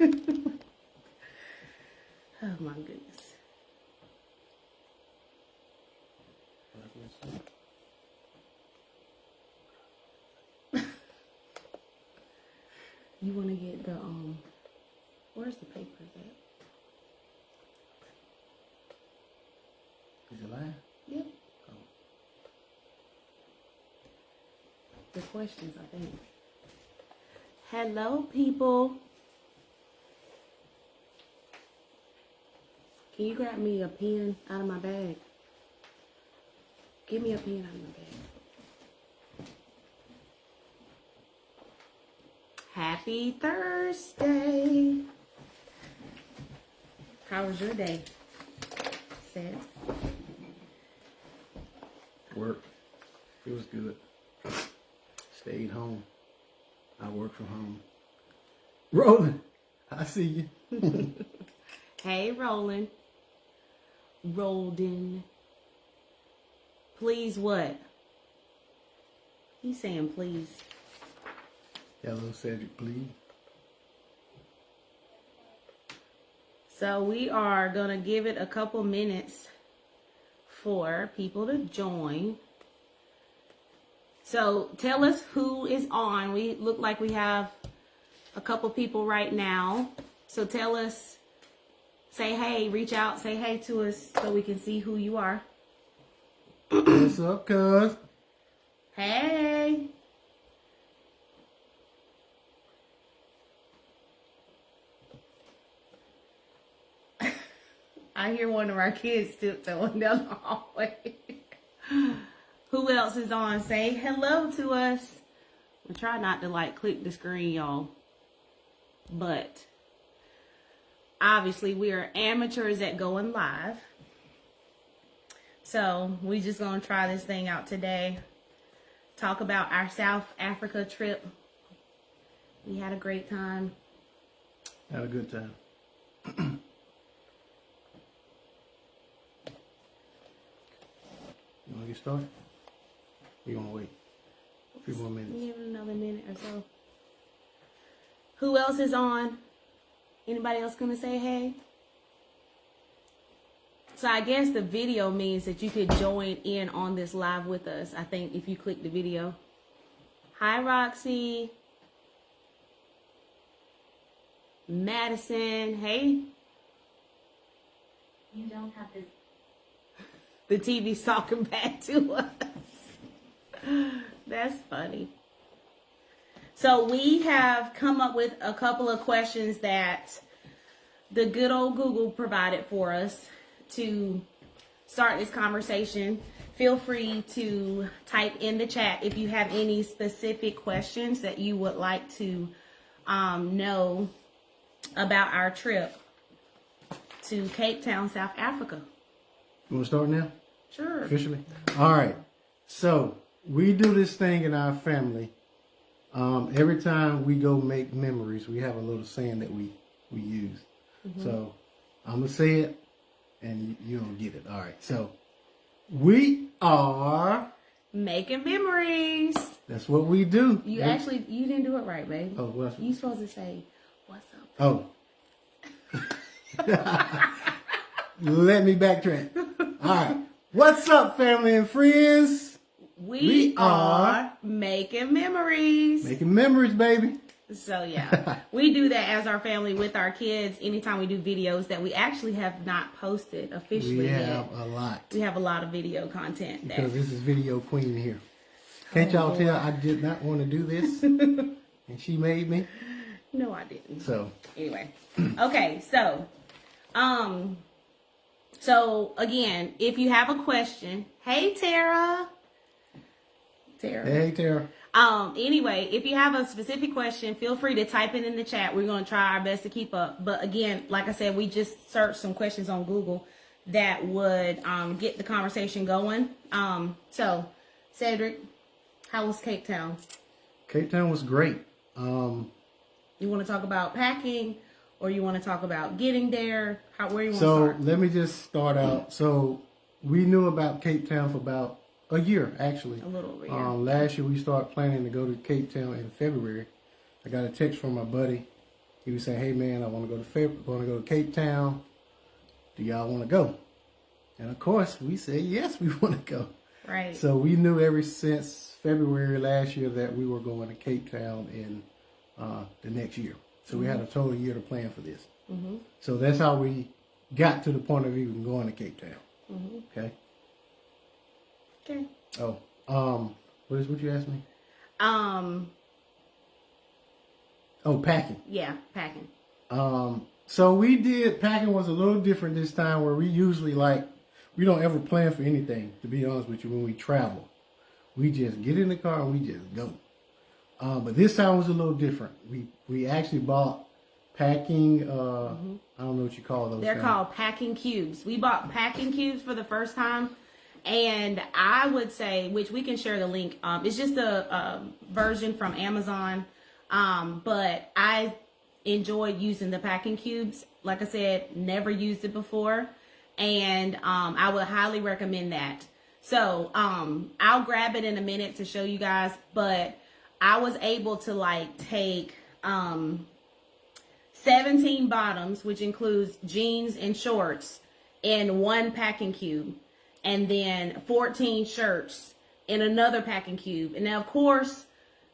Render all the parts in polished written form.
Oh my goodness. You want to get the where's the papers at? Is it live? Yep. Oh. The questions, I think. Hello, people. Can you grab me a pen out of my bag? Give me a pen out of my bag. Happy Thursday. How was your day? Sid? Work. It was good. Stayed home. I work from home. Roland, I see you. Hey, Roland. Rolden. Please what? He's saying please. Hello, Cedric, please. So we are going to give it a couple minutes for people to join. So tell us who is on. We look like we have a couple people right now. So tell us, say hey, reach out, say hey to us so we can see who you are. What's up, cuz? Hey. I hear one of our kids tiptoeing down the hallway. Who else is on? Say hello to us. I try not to like click the screen, y'all. But obviously we are amateurs at going live. So we just gonna try this thing out today. Talk about our South Africa trip. We had a great time. Had a good time. You want to get started? You want to wait a few more minutes? Give it another minute or so. Who else is on? Anybody else gonna say hey? So I guess the video means that you could join in on this live with us. I think if you click the video. Hi, Roxy. Madison, hey. You don't have to. The TV's talking back to us. That's funny. So we have come up with a couple of questions that the good old Google provided for us to start this conversation. Feel free to type in the chat if you have any specific questions that you would like to know about our trip to Cape Town, South Africa. You want to start now? Sure. Officially? All right. So we do this thing in our family. Every time we go make memories, we have a little saying that we use. Mm-hmm. So I'm going to say it and you're going to get it. All right. So we are making memories. That's what we do. You didn't do it right, babe. Oh, what's you supposed to say, what's up? Oh. Let me backtrack. All right. What's up, family and friends? We are making memories. Making memories, baby. So, yeah. We do that as our family with our kids anytime we do videos that we actually have not posted officially yet. We have a lot. We have a lot of video content. Because this is Video Queen here. Can't y'all tell I did not want to do this? And she made me? No, I didn't. So. Anyway. Okay, so. So, again, if you have a question. Hey, Tara. Hey, Tara. Anyway, if you have a specific question, feel free to type it in the chat. We're going to try our best to keep up. But again, like I said, we just searched some questions on Google that would get the conversation going. So, Cedric, how was Cape Town? Cape Town was great. You want to talk about packing or you want to talk about getting there? Where you want to start? So, let me just start out. So, we knew about Cape Town for about a year, actually. A little over a year. Last year, we started planning to go to Cape Town in February. I got a text from my buddy he would say, "Hey man, I want to go to Cape Town. Do y'all want to go?" And of course, we said yes, we want to go. Right. So we knew ever since February last year that we were going to Cape Town in the next year. So we had a total year to plan for this. So that's how we got to the point of even going to Cape Town. Okay. Okay. Oh, what you asked me? Packing. Yeah, packing. So we did, packing was a little different this time, where we usually we don't ever plan for anything, to be honest with you, when we travel. We just get in the car and we just go. But this time was a little different. We actually bought packing, I don't know what you call those. They're called packing cubes. We bought packing cubes for the first time. And I would say, which we can share the link, it's just a version from Amazon. But I enjoyed using the packing cubes. Like I said, never used it before. And I would highly recommend that. So I'll grab it in a minute to show you guys. But I was able to take 17 bottoms, which includes jeans and shorts, in one packing cube. And then 14 shirts in another packing cube. And now, of course,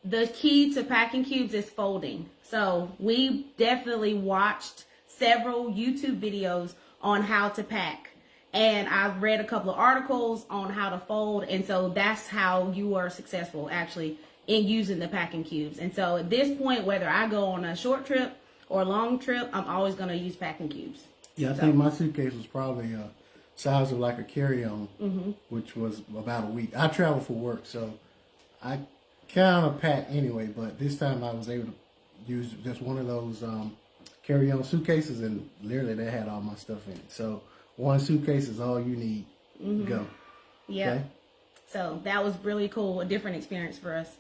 the key to packing cubes is folding. So we definitely watched several YouTube videos on how to pack. And I've read a couple of articles on how to fold. And so that's how you are successful, actually, in using the packing cubes. And so at this point, whether I go on a short trip or a long trip, I'm always going to use packing cubes. Yeah, I think my suitcase was probably size of like a carry-on, which was about a week. I travel for work, so I kind of pack anyway, but this time I was able to use just one of those carry-on suitcases, and literally they had all my stuff in it. So one suitcase is all you need to go. Yeah. Okay? So that was really cool, a different experience for us.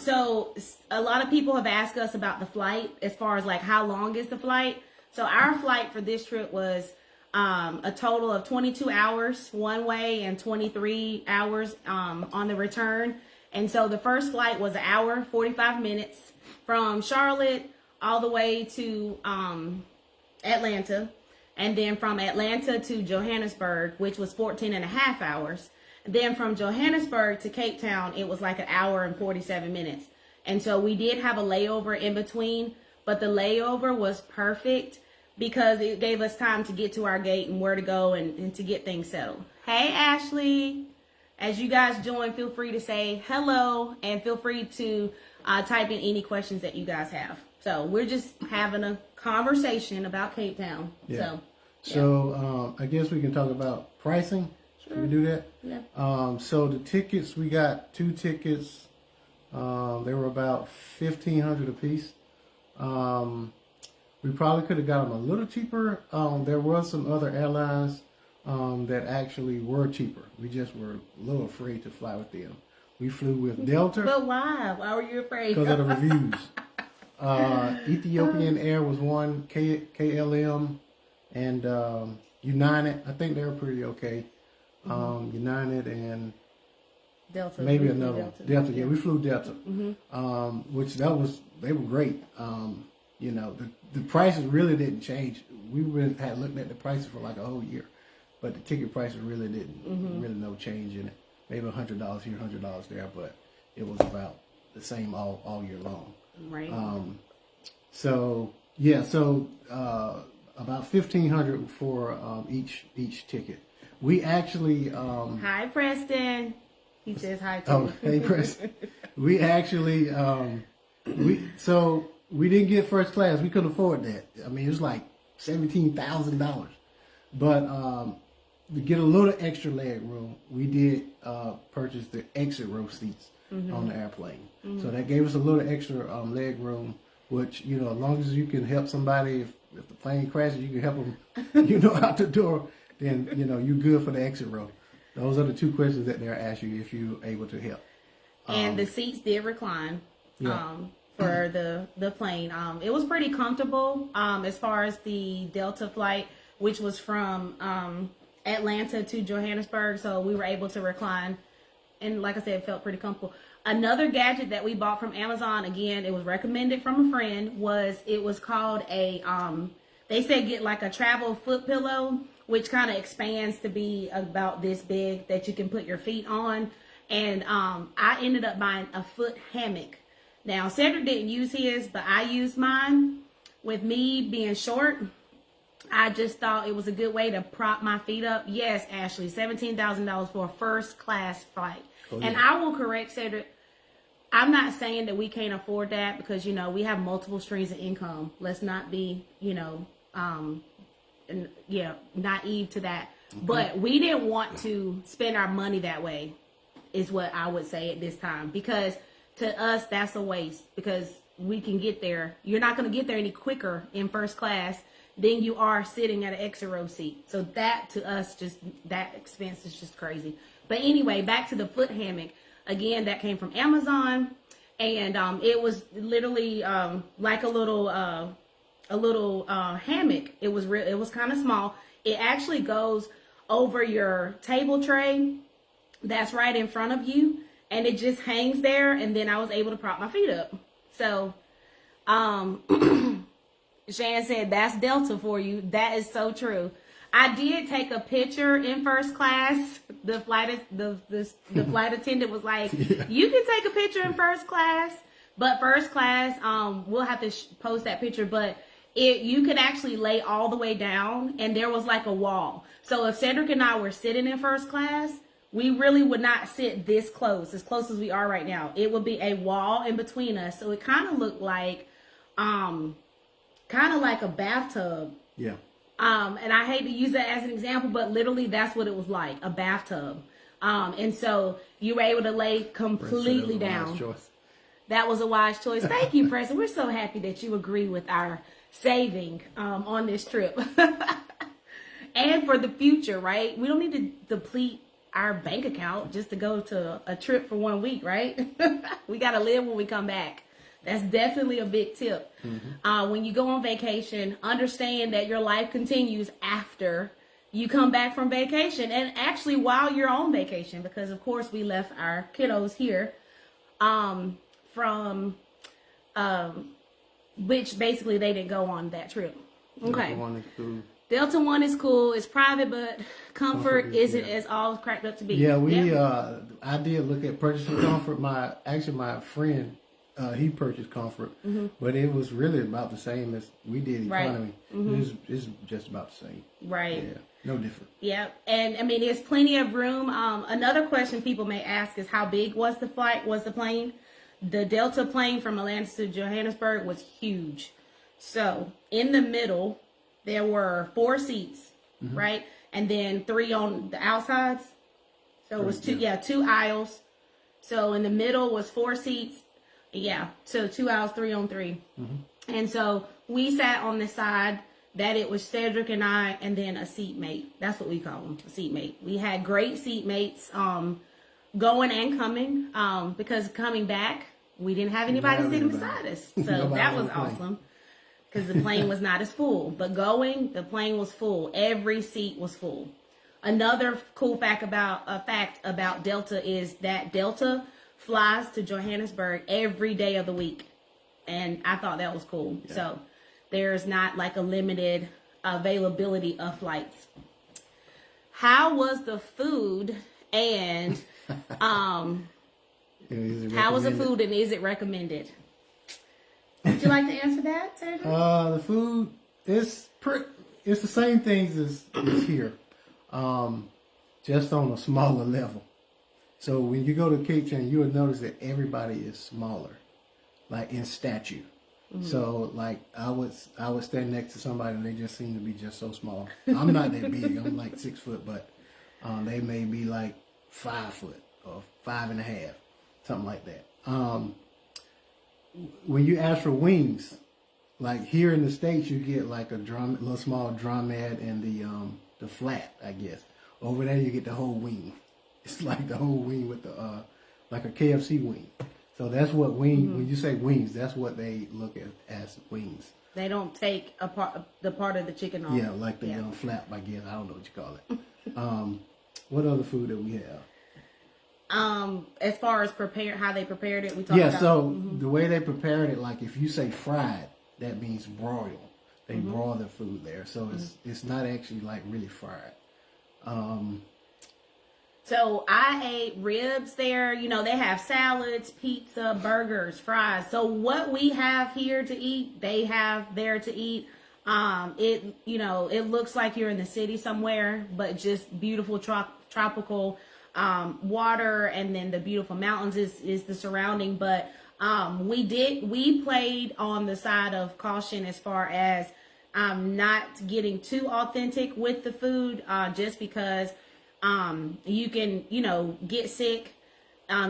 So a lot of people have asked us about the flight, as far as how long is the flight. So our flight for this trip was a total of 22 hours one way and 23 hours on the return. And so the first flight was 1 hour, 45 minutes from Charlotte all the way to Atlanta. And then from Atlanta to Johannesburg, which was 14 and a half hours. And then from Johannesburg to Cape Town, it was 1 hour and 47 minutes. And so we did have a layover in between, but the layover was perfect, because it gave us time to get to our gate and where to go and to get things settled. Hey, Ashley. As you guys join, feel free to say hello, and feel free to type in any questions that you guys have. So we're just having a conversation about Cape Town. Yeah. So I guess we can talk about pricing. Sure. Can we do that? Yeah. So the tickets, we got 2 tickets. They were about $1,500 a piece. We probably could have got them a little cheaper. There was some other airlines that actually were cheaper. We just were a little afraid to fly with them. We flew with Delta. But why? Why were you afraid? Because of the reviews. Ethiopian Air was one, KLM, and United. I think they were pretty okay. United and Delta. Maybe another one. Delta. Yeah, we flew Delta. Which they were great. The prices really didn't change. We had looked at the prices for a whole year, but the ticket prices really didn't, really no change in it. Maybe $100 here, $100 there, but it was about the same all year long. Right. So about $1,500 for each ticket. We actually Hi, Preston. He says hi too. Oh, hey, Preston. We actually we didn't get first class. We couldn't afford that. I mean, it was like $17,000. But to get a little extra leg room, we did purchase the exit row seats on the airplane. So that gave us a little extra leg room, which, as long as you can help somebody, if the plane crashes, you can help them, out the door, then, you're good for the exit row. Those are the 2 questions that they'll ask you if you're able to help. And the seats did recline. Yeah. For the plane. It was pretty comfortable as far as the Delta flight, which was from Atlanta to Johannesburg. So we were able to recline. And like I said, it felt pretty comfortable. Another gadget that we bought from Amazon, again, it was recommended from a friend, it was called a, they said get like a travel foot pillow, which kind of expands to be about this big that you can put your feet on. And I ended up buying a foot hammock. Now, Cedric didn't use his, but I used mine. With me being short, I just thought it was a good way to prop my feet up. Yes, Ashley, $17,000 for a first class flight. Oh, yeah. And I will correct Cedric. I'm not saying that we can't afford that because, you know, we have multiple streams of income. Let's not be, you know, naive to that. Mm-hmm. But we didn't want to spend our money that way, is what I would say at this time. Because to us, that's a waste. Because we can get there. You're not going to get there any quicker in first class than you are sitting at an extra row seat. So that, to us, just that expense is just crazy. But anyway, back to the foot hammock. Again, that came from Amazon, and it was literally like a little hammock. It was kind of small. It actually goes over your table tray that's right in front of you, and it just hangs there. And then I was able to prop my feet up. So, Shan said that's Delta for you. That is so true. I did take a picture in first class. The flight attendant was like, yeah, you can take a picture in first class, but first class, we'll have to post that picture, but you could actually lay all the way down and there was like a wall. So if Cedric and I were sitting in first class, we really would not sit this close as we are right now. It would be a wall in between us. So it kind of looked like, kind of like a bathtub. Yeah. And I hate to use that as an example, but literally that's what it was like, a bathtub. And so you were able to lay completely down. That was a wise choice. Thank you, Preston. We're so happy that you agree with our saving on this trip. And for the future, right? We don't need to deplete our bank account just to go to a trip for 1 week, right? We got to live when we come back. That's definitely a big tip. Mm-hmm. When you go on vacation, understand that your life continues after you come back from vacation, and actually while you're on vacation, because of course we left our kiddos here, which basically they didn't go on that trip. Okay. Delta One is cool. It's private, but comfort isn't as all cracked up to be. Yeah, I did look at purchasing comfort. My friend, he purchased comfort, mm-hmm, but it was really about the same as we did economy. Right. Mm-hmm. It's just about the same. Right. Yeah, no different. Yeah, and I mean, there's plenty of room. Another question people may ask is how big was the plane? The Delta plane from Atlanta to Johannesburg was huge. So in the middle, there were 4 seats, mm-hmm, right? And then 3 on the outsides. So it was 2 aisles. So in the middle was 4 seats. Yeah, so 2 aisles, 3 on 3. Mm-hmm. And so we sat on the side that it was Cedric and I, and then a seatmate. That's what we call them, a seatmate. We had great seatmates going and coming, because coming back, we didn't have anybody sitting beside us. So that was awesome, because the plane was not as full. But going, the plane was full. Every seat was full. Another cool fact about Delta is that Delta flies to Johannesburg every day of the week. And I thought that was cool. Yeah. So there's not like a limited availability of flights. How was the food and how was the food and is it recommended? Would you like to answer that, Cedric? The food it's the same things as here. Just on a smaller level. So when you go to Cape Town, you will notice that everybody is smaller, like in stature. Mm-hmm. So like I would stand next to somebody and they just seem to be just so small. I'm not that big. I'm like 6 foot, but they may be like 5 foot or 5.5, something like that. When you ask for wings, like here in the States, you get like a little small drumhead and the flat, I guess. Over there, you get the whole wing. It's like the whole wing with the like a KFC wing. So that's what wing. Mm-hmm. When you say wings, that's what they look at as wings. They don't take the part of the chicken off. Yeah, like the flap, I guess. I don't know what you call it. What other food that we have? as far as how they prepared it, we talked Yeah, about. so the way they prepared it, like if you say fried, that means broil. They broil the food there, so it's not actually like really fried. So I ate ribs there. You know, they have salads, pizza, burgers, fries. So what we have here to eat, they have there to eat. It looks like you're in the city somewhere, but just beautiful tropical water, and then the beautiful mountains is the surrounding. But we played on the side of caution as far as not getting too authentic with the food, just because you can, get sick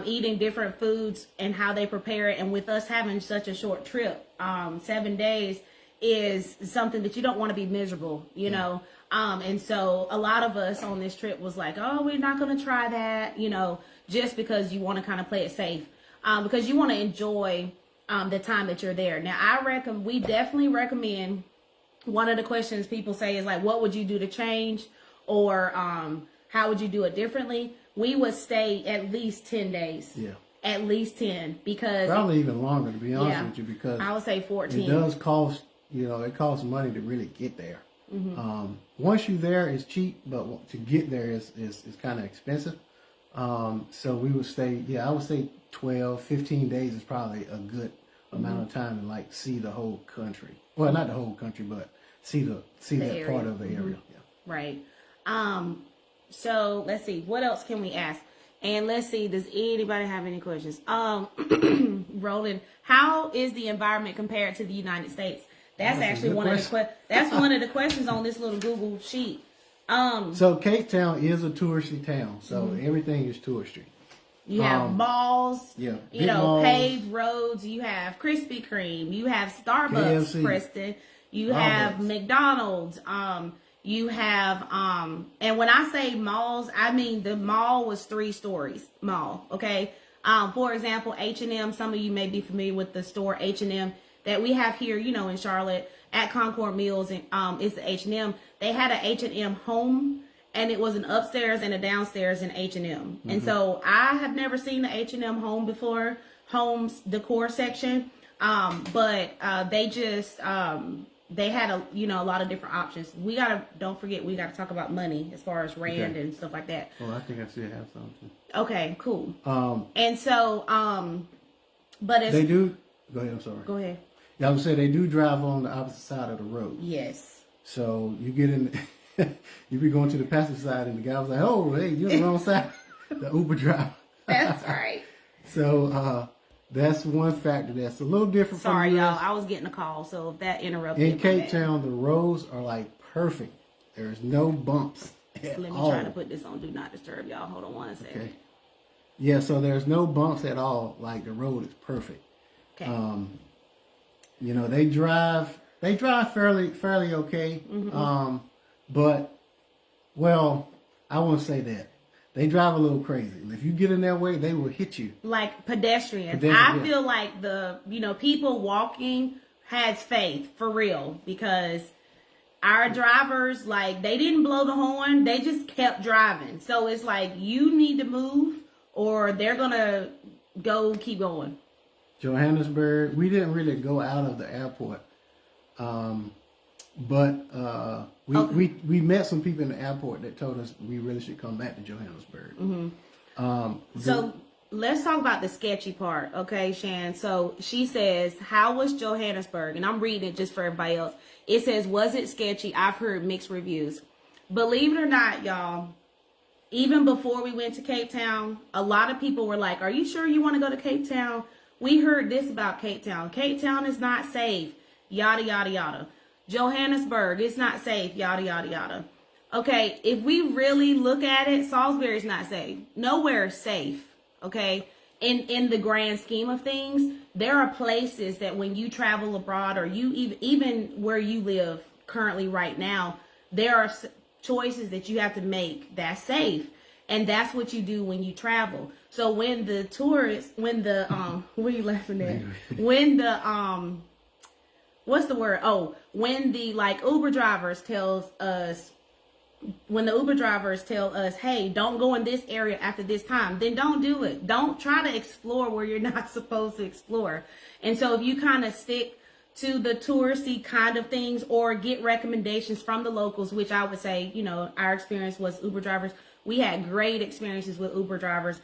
eating different foods and how they prepare it. And with us having such a short trip, 7 days is something that you don't want to be miserable, you know. And so a lot of us on this trip was like, oh, we're not going to try that, just because you want to kind of play it safe, because you want to enjoy the time that you're there. Now, we definitely recommend. One of the questions people say is like, what would you do to change, or how would you do it differently? We would stay at least 10 days. Yeah. At least 10, because probably even longer, to be honest with you, because I would say 14. It does cost, it costs money to really get there. Once you're there, it's cheap, but to get there is kind of expensive. So we would stay, I would say 12, 15 days is probably a good amount of time to like see the whole country. Well, not the whole country, but see that area. Part of the area. Yeah. Right. So let's see, what else can we ask? And let's see, does anybody have any questions? Roland, how is the environment compared to the United States? That's actually one of the questions on this little Google sheet. So Cape Town is a touristy town, so everything is touristy. You have malls, malls, paved roads. You have Krispy Kreme. You have Starbucks, KFC. Preston. You have McDonald's. You have, and when I say malls, I mean the mall was 3 stories mall. Okay. For example, H&M. Some of you may be familiar with the store H&M that we have here, in Charlotte at Concord Mills, and it's the H&M. They had an H&M home, and it was an upstairs and a downstairs in H&M. And so I have never seen the H&M home before, homes decor section. But they just they had a lot of different options. Don't forget, we gotta talk about money as far as rand and stuff like that. Oh, I think I still have something. Okay, cool. And so but if they do, go ahead. I'm sorry. Go ahead. Yeah, I would say they do drive on the opposite side of the road. Yes. So you get in, you be going to the passenger side, and the guy was like, "Oh, hey, you're on the wrong side." The Uber driver. That's right. So that's one factor that's a little different. Sorry, from y'all. I was getting a call, so if that interrupted. In Cape Town, the roads are like perfect. There's no bumps at Let me all. try to put this on Do Not Disturb, y'all. Hold on one second. Okay. Yeah, so there's no bumps at all. Like the road is perfect. Okay. They drive fairly okay. But I won't say that. They drive a little crazy. If you get in their way, they will hit you. Like pedestrians. I feel like the people walking has faith for real, because our drivers, like, they didn't blow the horn, they just kept driving. So it's like, you need to move or they're gonna keep going. Johannesburg, we didn't really go out of the airport. But we met some people in the airport that told us we really should come back to Johannesburg. So let's talk about the sketchy part, okay, Shan? So she says, how was Johannesburg? And I'm reading it just for everybody else. It says, was it sketchy? I've heard mixed reviews. Believe it or not, y'all, even before we went to Cape Town, a lot of people were like, are you sure you want to go to Cape Town? We heard this about Cape Town. Cape Town is not safe. Yada, yada, yada. Johannesburg, it's not safe. Yada, yada, yada. Okay, if we really look at it, Salisbury's not safe. Nowhere is safe. Okay, in the grand scheme of things, there are places that when you travel abroad, or you even where you live currently right now, there are choices that you have to make that's safe. And that's what you do when you travel. So when the tourists, what are you laughing at? When the, what's the word? Oh, when the like Uber drivers tells us, when the Uber drivers tell us, hey, don't go in this area after this time, then don't do it. Don't try to explore where you're not supposed to explore. And so if you kind of stick to the touristy kind of things or get recommendations from the locals, which I would say, you know, our experience was Uber drivers. We had great experiences with Uber drivers.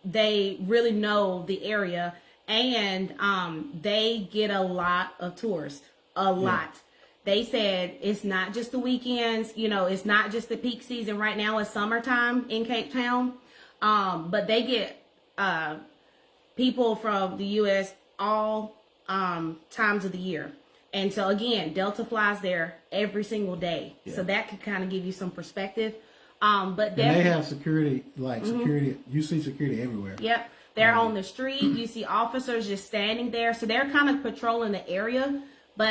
They really know the area, and they get a lot of tourists, a lot. They said it's not just the weekends, you know, it's not just the peak season. Right now it's summertime in Cape Town. But they get people from the U.S. all times of the year. And so again, Delta flies there every single day. Yeah. So that could kind of give you some perspective. But they have security, like security, you see security everywhere. Yep. They're on the street. You see officers just standing there. So they're kind of patrolling the area. But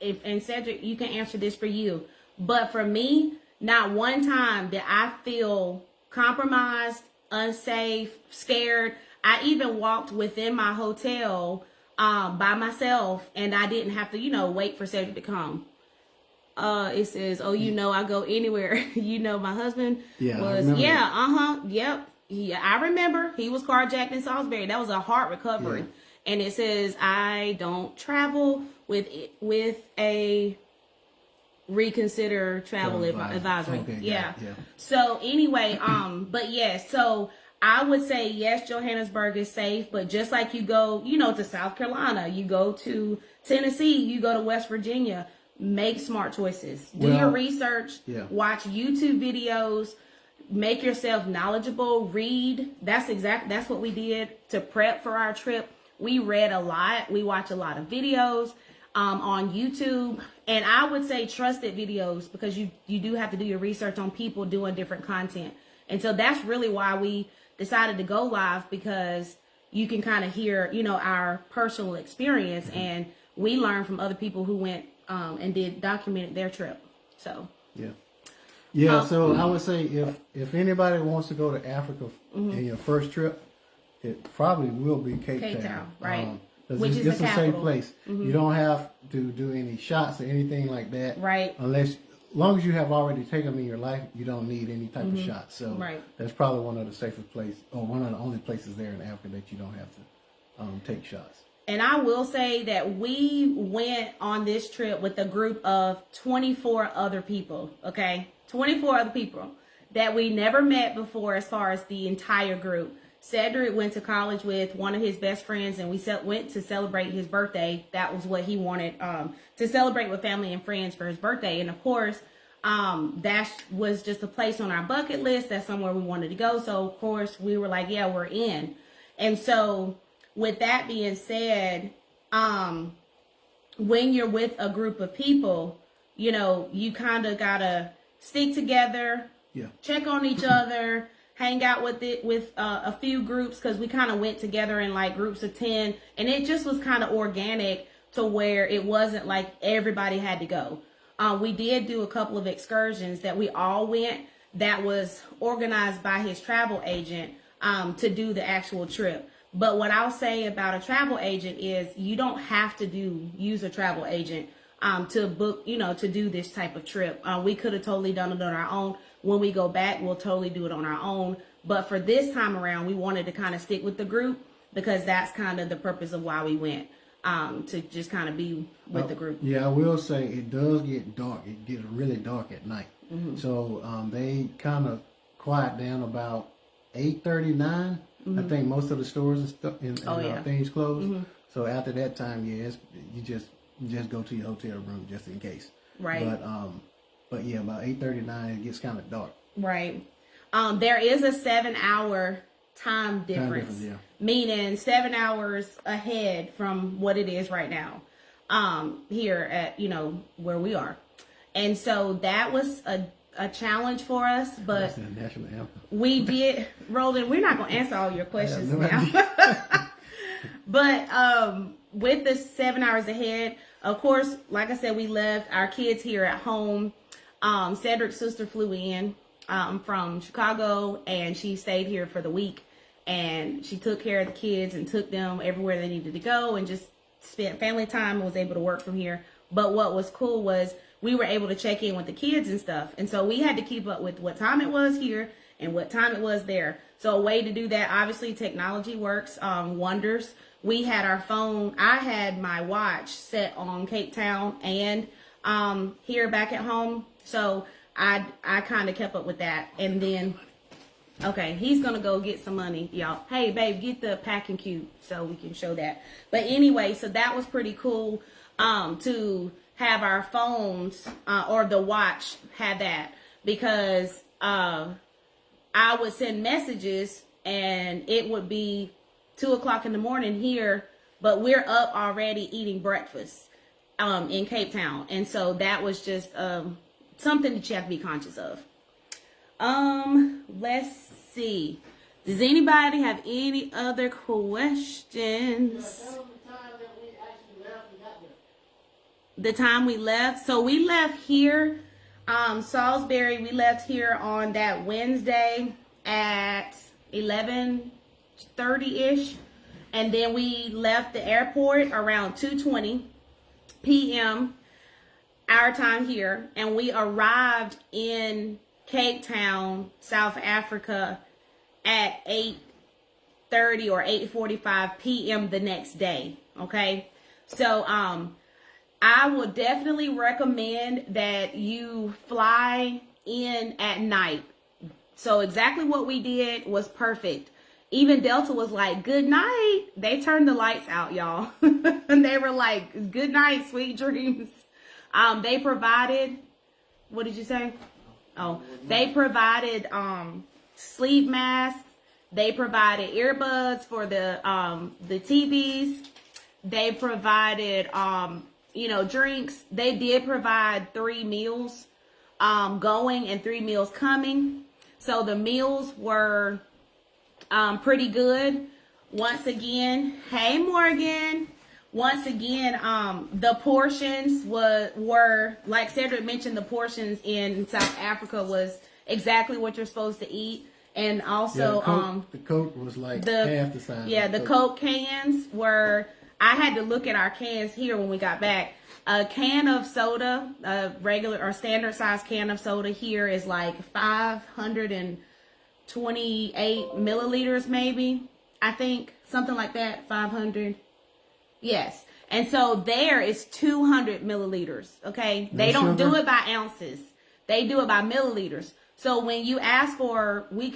and Cedric, you can answer this for you. But for me, not one time did I feel compromised, unsafe, scared. I even walked within my hotel by myself, and I didn't have to, you know, wait for Cedric to come. It says, oh, you know, I go anywhere. You know, my husband was, yep. I remember he was carjacked in Salisbury. That was a hard recovery. Yeah. And it says, I don't travel with a reconsider travel advisory. Okay, yeah. So anyway, but yes, so I would say, yes, Johannesburg is safe, but just like you go, you know, to South Carolina, you go to Tennessee, you go to West Virginia, make smart choices. Do your research, watch YouTube videos, make yourself knowledgeable, read. That's what we did to prep for our trip. We read a lot. We watch a lot of videos on YouTube. And I would say trusted videos, because you do have to do your research on people doing different content. And so that's really why we decided to go live, because you can kind of hear, you know, our personal experience, and we learned from other people who went and documented their trip. So so I would say if anybody wants to go to Africa in your first trip, it probably will be Cape Town, right? Which is a safe place. You don't have to do any shots or anything like that, right? As long as you have already taken them in your life, you don't need any type of shots. So that's probably one of the safest places, or one of the only places there in Africa that you don't have to take shots. And I will say that we went on this trip with a group of 24 other people, okay? 24 other people that we never met before as far as the entire group. Cedric went to college with one of his best friends, and we went to celebrate his birthday. That was what he wanted, to celebrate with family and friends for his birthday. And of course, that was just a place on our bucket list. That's somewhere we wanted to go. So of course we were like, yeah, we're in. And so with that being said, when you're with a group of people, you know, you kind of gotta stick together, check on each other, hang out with a few groups, because we kind of went together in like groups of 10, and it just was kind of organic to where it wasn't like everybody had to go. We did do a couple of excursions that we all went, that was organized by his travel agent to do the actual trip. But what I'll say about a travel agent is you don't have to use a travel agent to book, you know, to do this type of trip. We could have totally done it on our own. When we go back, we'll totally do it on our own. But for this time around, we wanted to kind of stick with the group, because that's kind of the purpose of why we went, to just kind of be with the group. Yeah, I will say it does get dark. It gets really dark at night. So they kind of quiet down about 8:39. I think most of the stores and stuff and things close. So after that time, you just go to your hotel room just in case. Right. But yeah, about 8:39, it gets kind of dark. Right. There is a 7-hour time difference, meaning 7 hours ahead from what it is right now, here at, you know, where we are. And so that was a challenge for us, but we did, Roland, we're not going to answer all your questions now. But with the 7 hours ahead, of course, like I said, we left our kids here at home. Cedric's sister flew in from Chicago, and she stayed here for the week, and she took care of the kids and took them everywhere they needed to go, and just spent family time and was able to work from here. But what was cool was we were able to check in with the kids and stuff. And so we had to keep up with what time it was here and what time it was there. So a way to do that, obviously technology works wonders. We had our phone, I had my watch set on Cape Town and here back at home. So I kind of kept up with that. And then, okay, he's going to go get some money, y'all. Hey, babe, get the packing cube so we can show that. But anyway, so that was pretty cool to have our phones or the watch have that, because I would send messages and it would be 2 o'clock in the morning here, but we're up already eating breakfast in Cape Town. And so that was just something that you have to be conscious of. Let's see. Does anybody have any other questions? The time we left. So we left here, Salisbury. We left here on that Wednesday at 11:30-ish. And then we left the airport around 2:20 p.m. our time here. And we arrived in Cape Town, South Africa at 8:30 or 8:45 p.m. the next day. Okay. So, I would definitely recommend that you fly in at night. So exactly what we did was perfect. Even Delta was like, good night. They turned the lights out, y'all. And they were like, good night, sweet dreams. They provided, what did you say? Oh, they provided sleep masks. They provided earbuds for the TVs. They provided drinks. They did provide 3 meals going and 3 meals coming. So the meals were pretty good. Once again, hey Morgan. Once again, the portions were like Cedric mentioned, the portions in South Africa was exactly what you're supposed to eat. And also the Coke was like half the size. Yeah, the Coke cans were, I had to look at our cans here when we got back. A can of soda, a regular or standard size can of soda here is like 528 milliliters, maybe. I think something like that, 500. Yes. And so there is 200 milliliters. Okay. They don't do it by ounces. They do it by milliliters. So when you ask for, we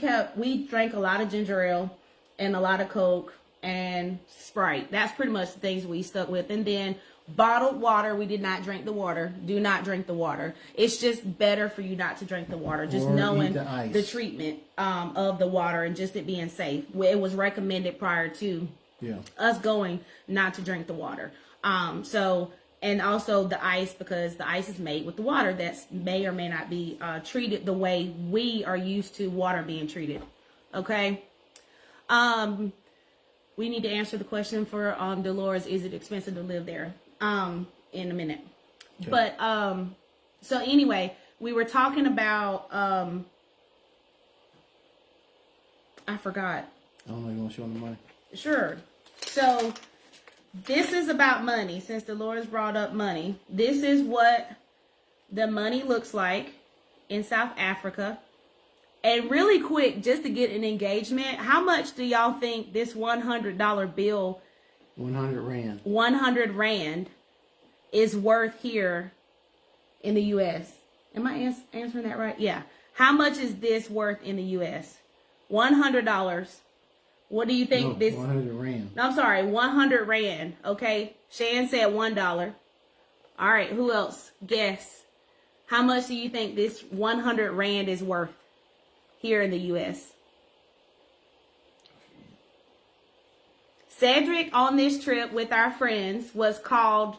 drank a lot of ginger ale and a lot of Coke and Sprite. That's pretty much the things we stuck with. And then bottled water, we did not drink the water. Do not drink the water. It's just better for you not to drink the water. Just knowing the treatment of the water and just it being safe. It was recommended prior to us going not to drink the water. And also the ice, because the ice is made with the water that may or may not be treated the way we are used to water being treated. Okay. We need to answer the question for Dolores. Is it expensive to live there? In a minute. Okay. But so anyway, we were talking about I forgot. I don't know, you want to show them the money? Sure. So this is about money. Since Dolores brought up money, this is what the money looks like in South Africa. And really quick, just to get an engagement, how much do y'all think this $100 bill, 100 Rand, 100 Rand is worth here in the U.S.? Am I answering that right? Yeah. How much is this worth in the U.S.? $100. What do you think this? 100 Rand. No, I'm sorry, 100 Rand. Okay. Shan said $1. All right. Who else? Guess. How much do you think this 100 Rand is worth here in the U.S.? Cedric on this trip with our friends was called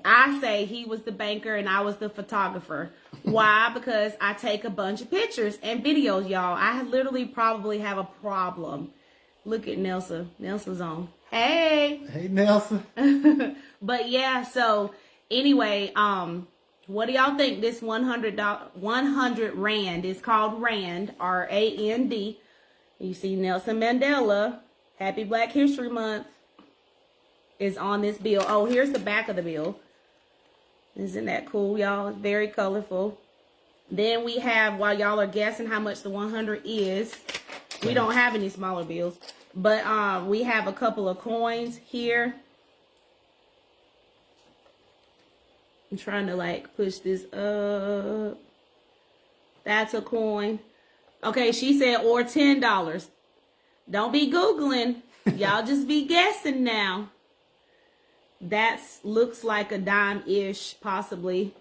I say he was the banker and I was the photographer. Why? Because I take a bunch of pictures and videos, y'all. I literally probably have a problem. Look at Nelson. Nelson's on. Hey. Hey, Nelson. But yeah, so anyway, what do y'all think this 100 Rand is called? Rand, R-A-N-D. You see Nelson Mandela, Happy Black History Month, is on this bill. Oh, here's the back of the bill. Isn't that cool, y'all? It's very colorful. Then we have, while y'all are guessing how much the 100 is, we don't have any smaller bills, but we have a couple of coins here. I'm trying to like push this up. That's a coin. Okay, she said, or $10. Don't be Googling. Y'all just be guessing now. That's looks like a dime-ish, possibly.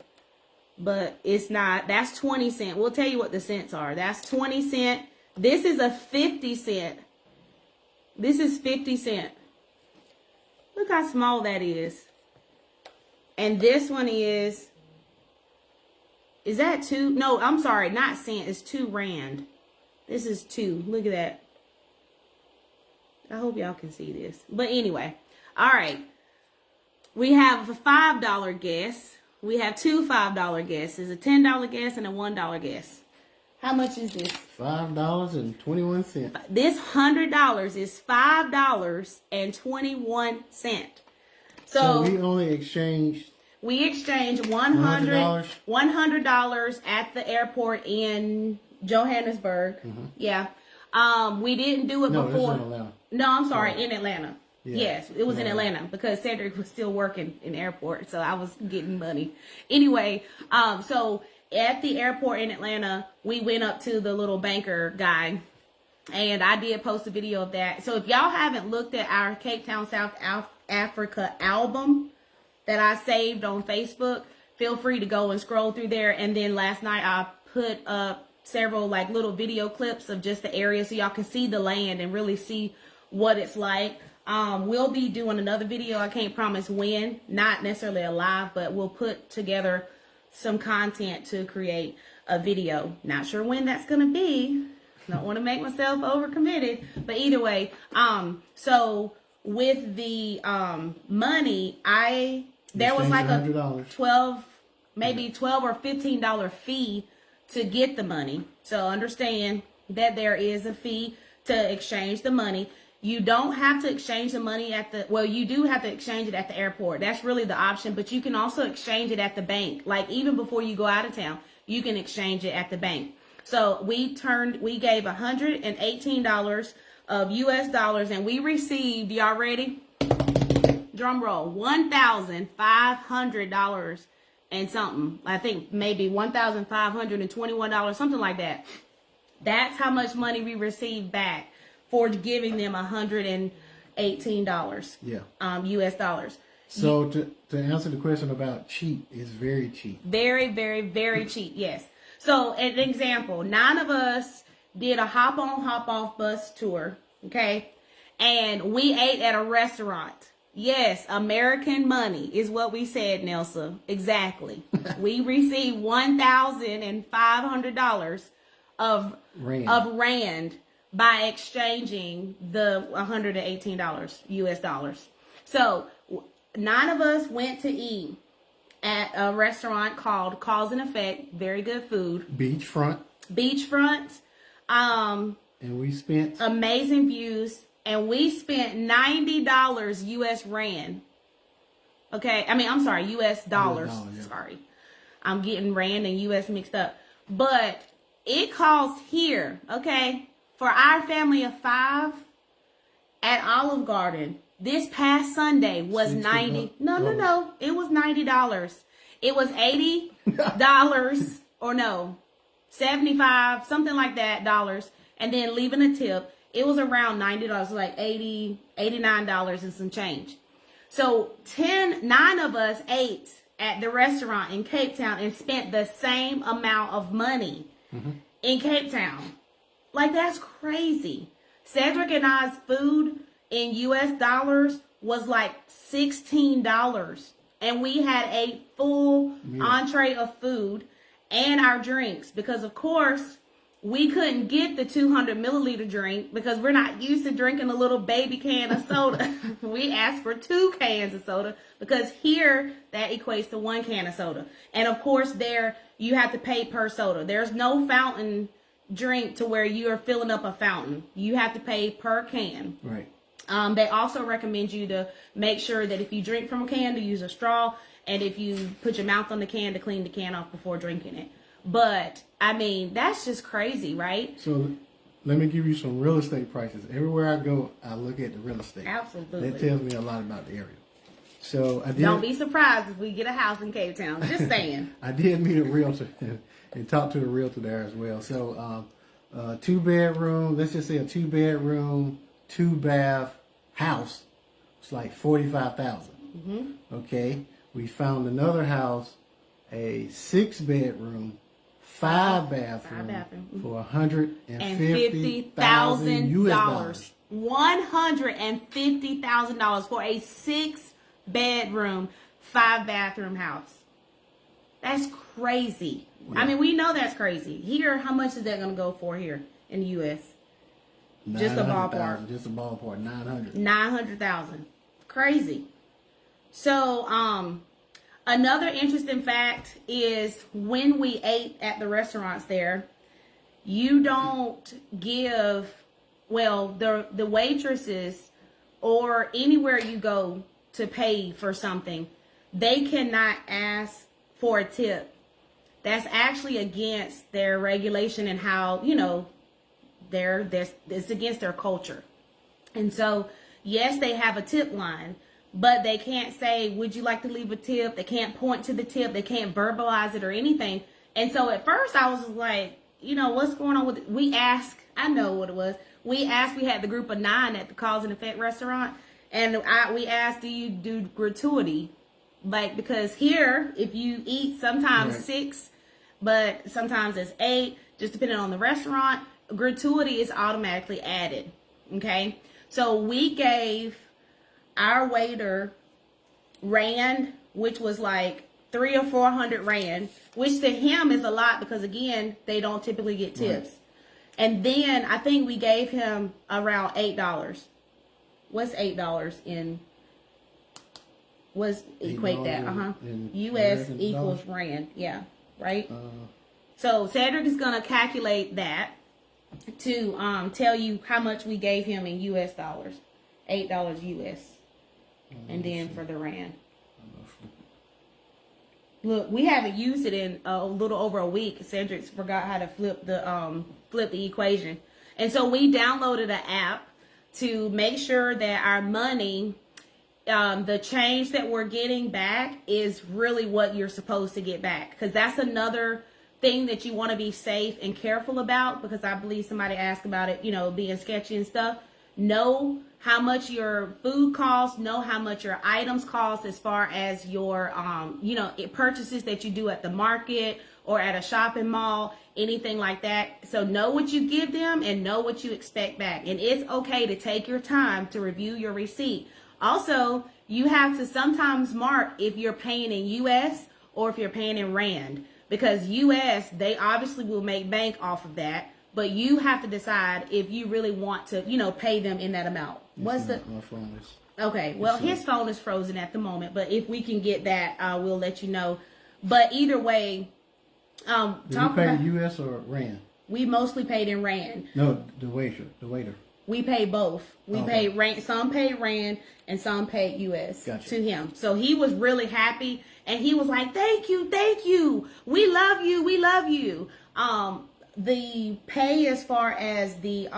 But it's not. That's 20 cents. We'll tell you what the cents are. That's 20 cents. This is a 50 cent. This is 50 cents. Look how small that is. And this one is that 2? No, I'm sorry, not cent. It's 2 rand. This is 2. Look at that. I hope y'all can see this. But anyway, all right. We have a $5 guess. We have 2 $5 guesses, a $10 guess, and a $1 guess. How much is this? $5.21. This $100 is $5.21. So we only exchanged. We exchanged $100 at the airport in Johannesburg. Yeah. We didn't do it before. This is in Atlanta. No, I'm sorry, in Atlanta. Yeah. Yes, it was in Atlanta because Cedric was still working in the airport, so I was getting money. Anyway, so at the airport in Atlanta, we went up to the little banker guy, and I did post a video of that. So if y'all haven't looked at our Cape Town, South Africa album that I saved on Facebook, feel free to go and scroll through there. And then last night I put up several like little video clips of just the area so y'all can see the land and really see what it's like. We'll be doing another video. I can't promise when, not necessarily a live, but we'll put together some content to create a video. Not sure when that's going to be. Don't want to make myself overcommitted, but either way, so with the money, there was like a 12 or $15 fee to get the money. So understand that there is a fee to exchange the money. You don't have to exchange the money you do have to exchange it at the airport. That's really the option, but you can also exchange it at the bank. Like even before you go out of town, you can exchange it at the bank. So we gave $118 of US dollars, and we received, y'all ready? Drum roll, $1,500 and something. I think maybe $1,521, something like that. That's how much money we received back for giving them $118. Yeah. US dollars. So to answer the question about cheap, it's very cheap. Very, very, very cheap. Yes. So an example, 9 of us did a hop on, hop off bus tour. Okay. And we ate at a restaurant. Yes, American money is what we said, Nelsa. Exactly. We received $1,500 of rand by exchanging the $118 US dollars. So 9 of us went to eat at a restaurant called Cause and Effect. Very good food. Beachfront. And we spent amazing views. And we spent $90 US rand. Okay. I'm sorry, US dollars. Yeah. Sorry. I'm getting rand and US mixed up. But it costs here, okay, for our family of 5 at Olive Garden this past Sunday was $90. No. It was $90. It was $80 or no, 75, something like that dollars. And then leaving a tip. It was around $90, like $80, $89 and some change. So 9 of us ate at the restaurant in Cape Town and spent the same amount of money in Cape Town. Like, that's crazy. Cedric and I's food in US dollars was like $16. And we had a full entree of food and our drinks. Because, of course, we couldn't get the 200 milliliter drink because we're not used to drinking a little baby can of soda. We asked for 2 cans of soda because here that equates to 1 can of soda. And of course there you have to pay per soda. There's no fountain drink to where you are filling up a fountain. You have to pay per can. Right. They also recommend you to make sure that if you drink from a can, to use a straw, and if you put your mouth on the can, to clean the can off before drinking it. But I mean, that's just crazy, right? So let me give you some real estate prices. Everywhere I go, I look at the real estate. Absolutely. That tells me a lot about the area. So don't be surprised if we get a house in Cape Town. Just saying. I did meet a realtor and talk to the realtor there as well. So 2-bedroom, let's just say a 2-bedroom, 2-bath house. It's like $45,000. Okay, we found another house, a 6-bedroom, 5-bathroom for $150,000 US. $150,000 for a 6-bedroom, 5-bathroom house. That's crazy. Yeah. I mean, we know that's crazy. Here, how much is that going to go for here in the U.S.? Just a ballpark. Just a ballpark, 900. 900,000. Crazy. So, another interesting fact is when we ate at the restaurants there, you don't give, well, the waitresses or anywhere you go to pay for something, they cannot ask for a tip. That's actually against their regulation and how, you know, it's against their culture. And so, yes, they have a tip line, but they can't say, would you like to leave a tip? They can't point to the tip. They can't verbalize it or anything. And so at first I was like, you know, what's going on with it? We asked, I know what it was. We had the group of 9 at the Cause and Effect restaurant. And we asked, do you do gratuity? Like, because here, if you eat sometimes 6, but sometimes it's 8, just depending on the restaurant, gratuity is automatically added. Okay. So we gave our waiter rand, which was like 300 or 400 rand, which to him is a lot because again, they don't typically get tips. Right. And then I think we gave him around $8. What's $8 in? What's equate that? US equals rand. Yeah. Right. So Cedric is gonna calculate that to tell you how much we gave him in US dollars. $8 US. And then for the rand. Look, we haven't used it in a little over a week. Cedric's forgot how to flip the equation. And so we downloaded an app to make sure that our money, the change that we're getting back is really what you're supposed to get back. Because that's another thing that you want to be safe and careful about, because I believe somebody asked about it, you know, being sketchy and stuff. Know how much your food costs, know how much your items cost as far as your, you know, purchases that you do at the market or at a shopping mall, anything like that. So know what you give them and know what you expect back. And it's okay to take your time to review your receipt. Also, you have to sometimes mark if you're paying in US or if you're paying in rand, because US, they obviously will make bank off of that. But you have to decide if you really want to, you know, pay them in that amount. My phone is... Okay, well, his phone is frozen at the moment. But if we can get that, we'll let you know. But either way, Did you pay U.S. or rand? We mostly paid in rand. No, the waiter. We pay both. We paid rand. Some paid rand and some paid U.S. to him. So he was really happy. And he was like, thank you. We love you. The pay as far as the,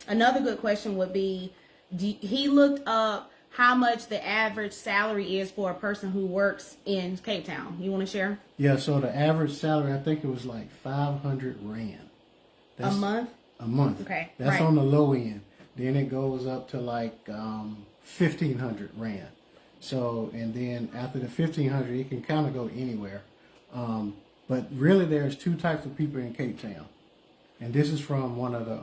another good question would be, he looked up how much the average salary is for a person who works in Cape Town. You want to share? Yeah, so the average salary, I think it was like 500 rand. That's a month? A month. Okay. That's on the low end. Then it goes up to like 1,500 rand. So, and then after the 1,500, it can kind of go anywhere. But really, there's 2 types of people in Cape Town. And this is from one of the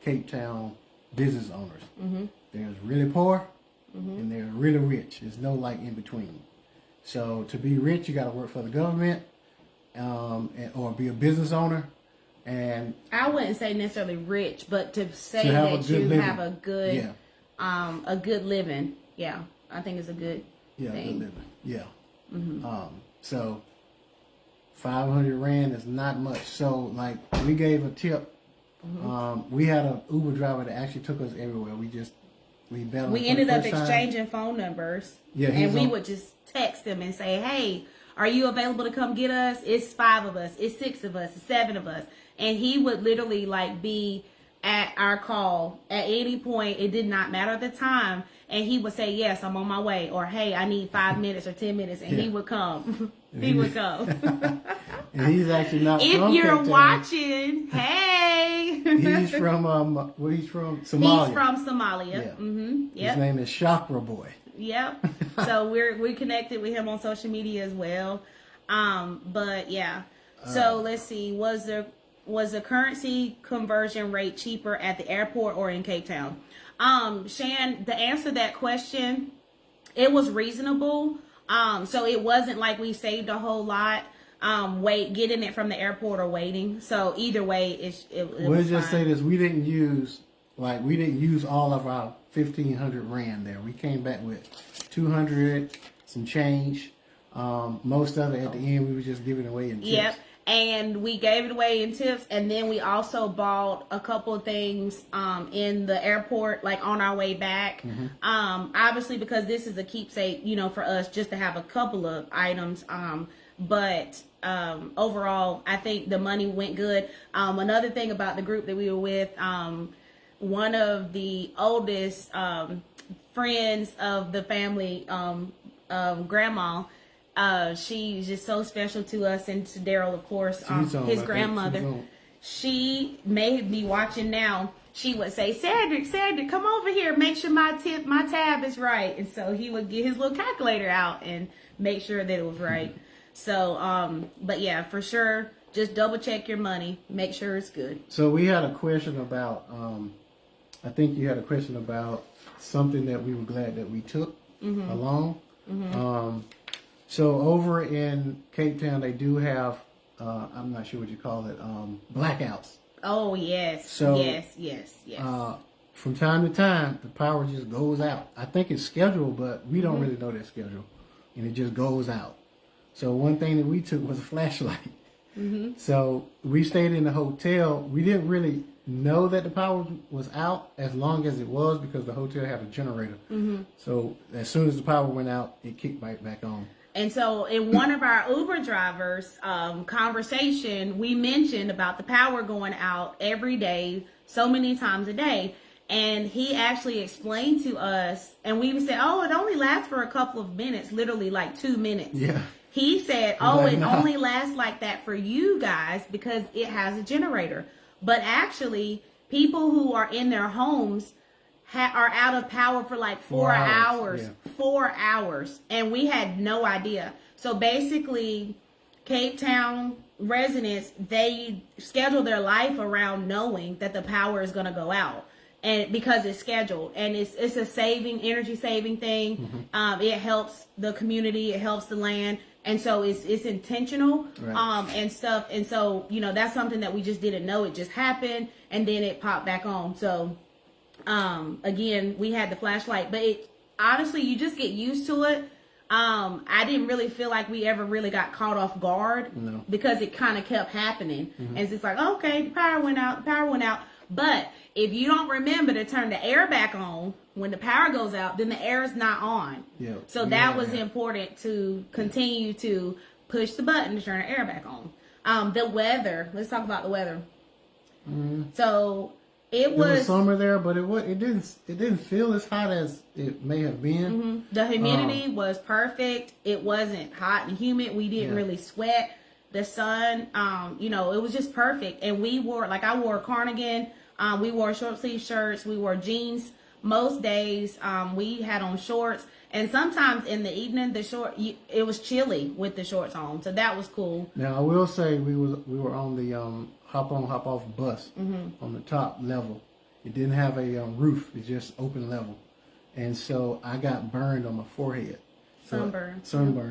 Cape Town business owners. Mm-hmm. There's really poor and there's really rich. There's no like in between. So to be rich, you got to work for the government or be a business owner. And I wouldn't say necessarily rich, but to say that you have a good living. Yeah, I think it's a good thing. Good living. Yeah. Mm-hmm. So 500 rand is not much. So like we gave a tip. We had an Uber driver that actually took us everywhere. We just we met on We for ended the up first time. exchanging phone numbers. Yeah, and we would just text him and say, hey, are you available to come get us? It's 5 of us. It's 6 of us. It's 7 of us. And he would literally like be at our call at any point. It did not matter the time. And he would say, yes, I'm on my way. Or, hey, I need 5 minutes or 10 minutes. And he would come. He would go. And he's actually not If from you're Cape Town. watching, hey. He's from, where he's from? Somalia. He's from Somalia. Yeah. Mm-hmm. Yep. His name is Chakra Boy. Yep. So we're connected with him on social media as well. But yeah. So let's see. Was the currency conversion rate cheaper at the airport or in Cape Town? Shan, to answer that question, it was reasonable. So it wasn't like we saved a whole lot. Getting it from the airport or waiting. So either way, it We'll was just fine. say this: we didn't use all of our 1,500 rand there. We came back with 200 some change. Most of it at the end we were just giving away in tips. Yep. And we gave it away in tips, and then we also bought a couple of things in the airport, like on our way back. Obviously, because this is a keepsake, for us, just to have a couple of items. But overall, I think the money went good. Another thing about the group that we were with, one of the oldest friends of the family, grandma. She's just so special to us and to Daryl, of course, his grandmother. She may be watching now. She would say, Cedric, come over here. Make sure my tab is right. And so he would get his little calculator out and make sure that it was right. So, but yeah, for sure, just double check your money. Make sure it's good. So we had a question about, I think you had a question about something that we were glad that we took along. So over in Cape Town, they do have, I'm not sure what you call it, blackouts. Oh, yes. So, yes. From time to time, the power just goes out. I think it's scheduled, but we don't really know that schedule. And it just goes out. So one thing that we took was a flashlight. So we stayed in the hotel. We didn't really know that the power was out as long as it was because the hotel had a generator. So as soon as the power went out, it kicked right back on. And so in one of our Uber drivers' conversation, we mentioned about the power going out every day, so many times a day. And he actually explained to us, and we said, oh, it only lasts for a couple of minutes, literally like 2 minutes. Yeah. He said, it only lasts like that for you guys because it has a generator. But actually, people who are in their homes are out of power for like 4 hours. 4 hours. And we had no idea. So basically, Cape Town residents, they schedule their life around knowing that the power is going to go out. And because it's scheduled, and it's a energy saving thing. It helps the community, it helps the land. And so it's intentional, and stuff. And so, that's something that we just didn't know. It just happened and then it popped back on. So, again, we had the flashlight, but honestly, you just get used to it. I didn't really feel like we ever really got caught off guard because it kind of kept happening. And it's just like, okay, the power went out. But if you don't remember to turn the air back on when the power goes out, then the air is not on. So that was important to continue to push the button to turn the air back on. The weather. Let's talk about the weather. So it was summer there, but it didn't feel as hot as it may have been. The humidity was perfect. It wasn't hot and humid. We didn't really sweat. The sun, it was just perfect. And we wore, I wore a cardigan. We wore short sleeve shirts. We wore jeans. Most days, we had on shorts. And sometimes in the evening, it was chilly with the shorts on. So that was cool. Now, I will say we were on the hop on, hop off bus on the top level. It didn't have a roof. It's just open level. And so I got burned on my forehead. Sunburn.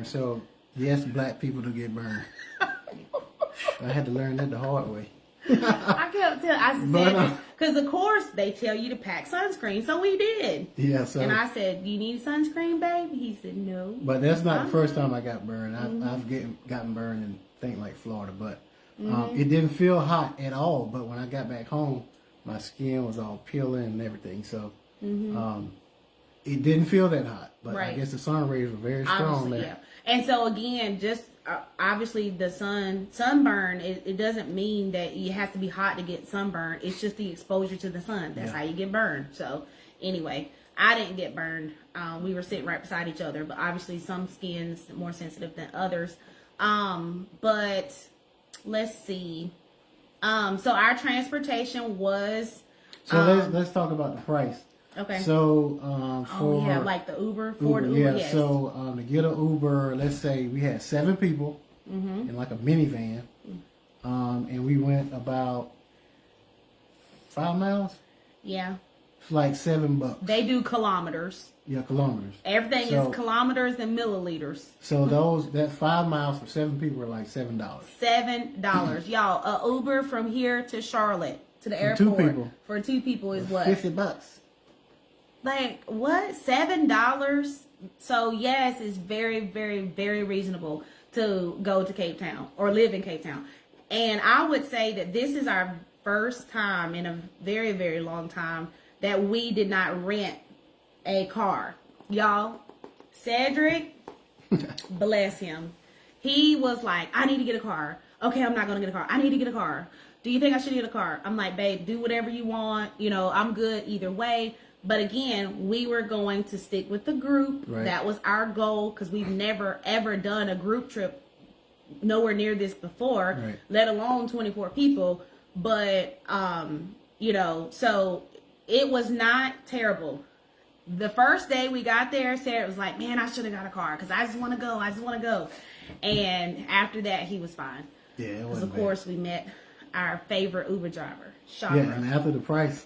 So, yes, black people do get burned. I had to learn that the hard way. I kept telling, because of course they tell you to pack sunscreen, so we did. Yeah. So, and I said, "You need sunscreen, babe?" He said, "No." But that's not the first time I got burned. I've gotten burned in things like Florida, but it didn't feel hot at all. But when I got back home, my skin was all peeling and everything. So it didn't feel that hot, but I Right. guess the sun rays were very strong Obviously, there. yeah. And so again, just obviously the sunburn, it doesn't mean that it has to be hot to get sunburn. It's just the exposure to the sun. That's Yeah. how you get burned. So anyway, I didn't get burned. We were sitting right beside each other, but obviously some skin's more sensitive than others. But let's see. So our transportation was So let's talk about the price. okay. So for like the Uber, Ford Uber, yeah. yes. So to get an Uber, let's say we had 7 people in like a minivan, and we went about 5 miles. Yeah. It's like $7. They do kilometers. Yeah, kilometers. Everything So- is kilometers and milliliters. So that 5 miles for 7 people are like $7. $7, y'all. A Uber from here to Charlotte to the For 2 airport people. for 2 people is what? $50. Like what? $7? So yes, it's very, very, very reasonable to go to Cape Town or live in Cape Town. And I would say that this is our first time in a very, very long time that we did not rent a car. Y'all, Cedric, bless him. He was like, I need to get a car. Okay, I'm not going to get a car. I need to get a car. Do you think I should get a car? I'm like, babe, do whatever you want. You know, I'm good either way. But again, we were going to stick with the group. Right. That was our goal because we've never, ever done a group trip nowhere near this before, Right. let alone 24 people. But, you know, so it was not terrible. The first day we got there, Sarah was like, man, I should have got a car because I just want to go. I just want to go. And after that, he was fine. Yeah, it Because, wasn't of course, we met our favorite Uber driver, bad. Chakra. Yeah, and after the price,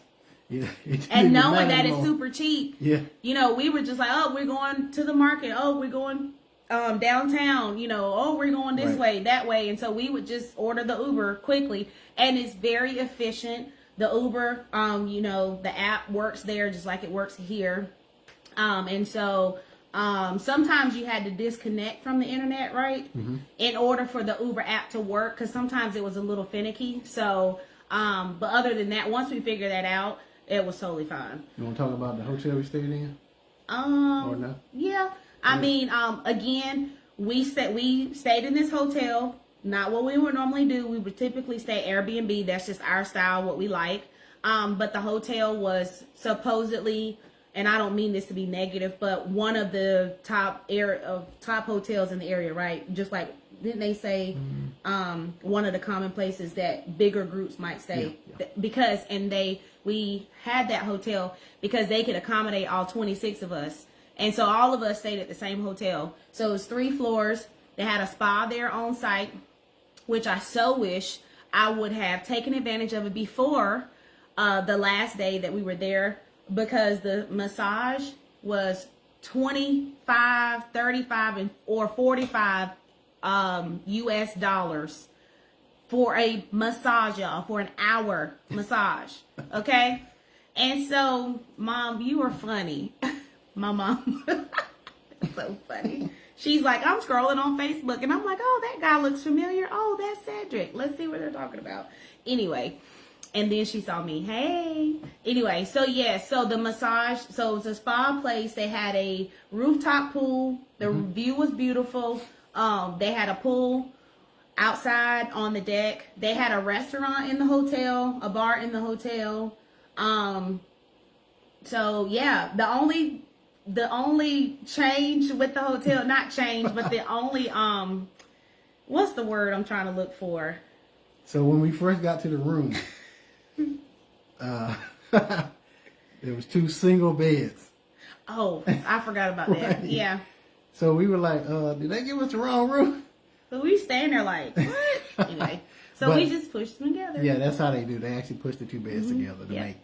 yeah, it didn't And even knowing matter that it's anymore. super cheap, Yeah. you know, we were just like, oh, we're going to the market. Oh, we're going downtown. You know, oh, we're going this Right. way, that way. And so we would just order the Uber quickly. And it's very efficient. The Uber, you know, the app works there just like it works here. And so sometimes you had to disconnect from the internet, right? In order for the Uber app to work, because sometimes it was a little finicky. So, but other than that, once we figured that out, it was totally fine. You want to talk about the hotel we stayed in? Or no? Yeah. I mean, again, we stayed in this hotel. Not what we would normally do. We would typically stay Airbnb. That's just our style, what we like. But the hotel was supposedly, and I don't mean this to be negative, but one of the top hotels in the area, right? Just like, didn't they say one of the common places that bigger groups might stay? Yeah. Because we had that hotel because they could accommodate all 26 of us. And so all of us stayed at the same hotel. So it was 3 floors. They had a spa there on site, which I so wish I would have taken advantage of it before the last day that we were there, because the massage was $25, $35, or $45 US dollars for a massage, y'all, for an hour massage. Okay? And so, Mom, you were funny. My mom, so funny. She's like, I'm scrolling on Facebook, and I'm like, oh, that guy looks familiar. Oh, that's Cedric. Let's see what they're talking about. Anyway, and then she saw me. Hey. Anyway, so yeah, so the massage, so it was a spa place. They had a rooftop pool. The view was beautiful. They had a pool outside on the deck. They had a restaurant in the hotel, a bar in the hotel. So yeah, the only change with the hotel, not change, but the only, what's the word I'm trying to look for? So when we first got to the room, there was 2 single beds. Oh, I forgot about that. Right. Yeah. So we were like, did they give us the wrong room? So we staying there like, what? Anyway, so But- we just pushed them together. Yeah, that's how they do. They actually push the 2 beds together to Yeah. make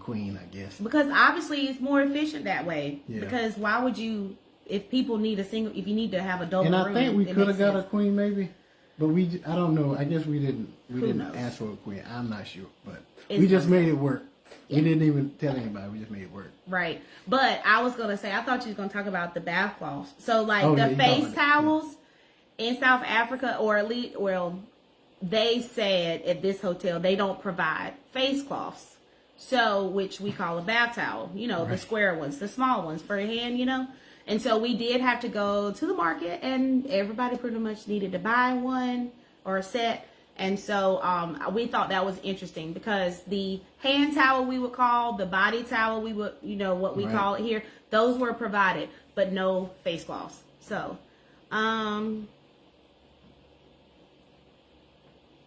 queen, I guess. Because obviously it's more efficient that way. Yeah. Because why would you, if people need if you need to have a double And I room, think we it could makes have got a sense. queen maybe, but I don't know. I guess we didn't knows? ask for a queen. I'm not sure, but It's we just okay. made it work. We didn't even tell anybody. We just made it work. Right. But I was going to say, I thought you was going to talk about the bath cloths. So like Oh, the yeah, you talking face about that, towels in South Africa, or at least, well, they said at this hotel, they don't provide face cloths. So, which we call a bath towel, you know, the square ones, the small ones for a hand, you know. And so we did have to go to the market, and everybody pretty much needed to buy one or a set. And so we thought that was interesting because the hand towel we would call, the body towel we would, you know, what we call it here, those were provided, but no face cloths. So,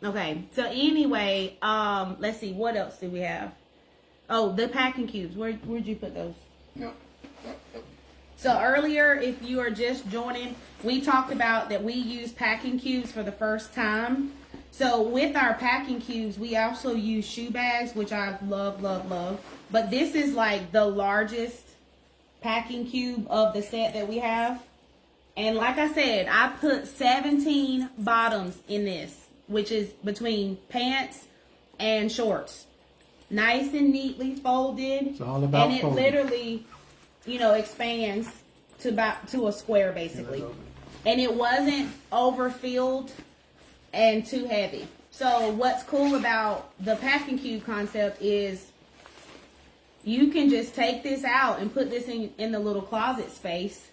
okay. So anyway, let's see, what else do we have? Oh, the packing cubes. Where'd you put those? No. So earlier, if you are just joining, we talked about that we use packing cubes for the first time. So with our packing cubes, we also use shoe bags, which I love, love, love. But this is like the largest packing cube of the set that we have. And like I said, I put 17 bottoms in this, which is between pants and shorts. Nice and neatly folded. It's all about and it folding. Literally, you know, expands to a square basically. And it wasn't overfilled and too heavy. So what's cool about the packing cube concept is you can just take this out and put this in the little closet space,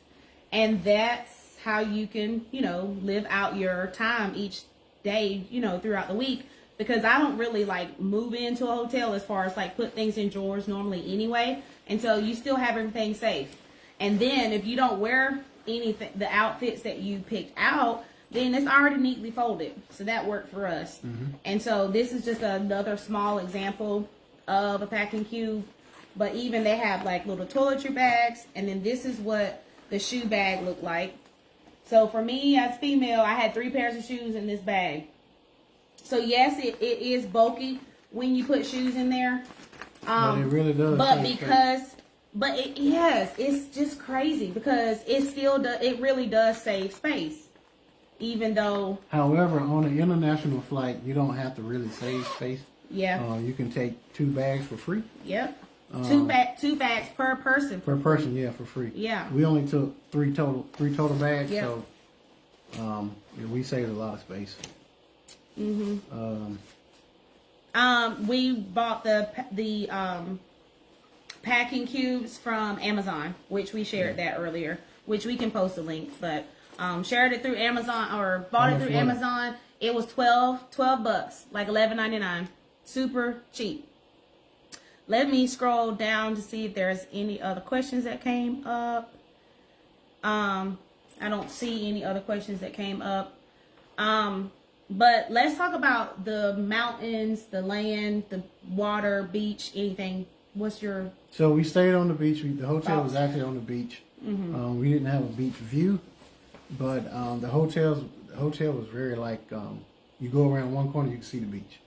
and that's how you can, you know, live out your time each day, you know, throughout the week. Because I don't really like move into a hotel as far as like put things in drawers normally anyway. And so you still have everything safe. And then if you don't wear anything, the outfits that you picked out, then it's already neatly folded. So that worked for us. And so this is just another small example of a packing cube. But even they have like little toiletry bags. And then this is what the shoe bag looked like. So for me as female, I had 3 pairs of shoes in this bag. So yes, it is bulky when you put shoes in there. But it really does. But it's just crazy because it really does save space. Even though. However, on an international flight, you don't have to really save space. Yeah. You can take 2 bags for free. Yep. 2 bags per person. Per person, yeah, for free. Yeah. We only took 3 total bags, yep. So yeah, we saved a lot of space. We bought the packing cubes from Amazon, which we shared that earlier, which we can post a link, but shared it through Amazon or bought it through Amazon. It was $12 bucks, like $11.99, super cheap. Let me scroll down to see if there's any other questions that came up. I don't see any other questions that came up. But let's talk about the mountains, the land, the water, beach, anything. What's your... So we stayed on the beach. The hotel thoughts? was actually on the beach. We didn't have a beach view, but the hotel was very like, you go around one corner, you can see the beach.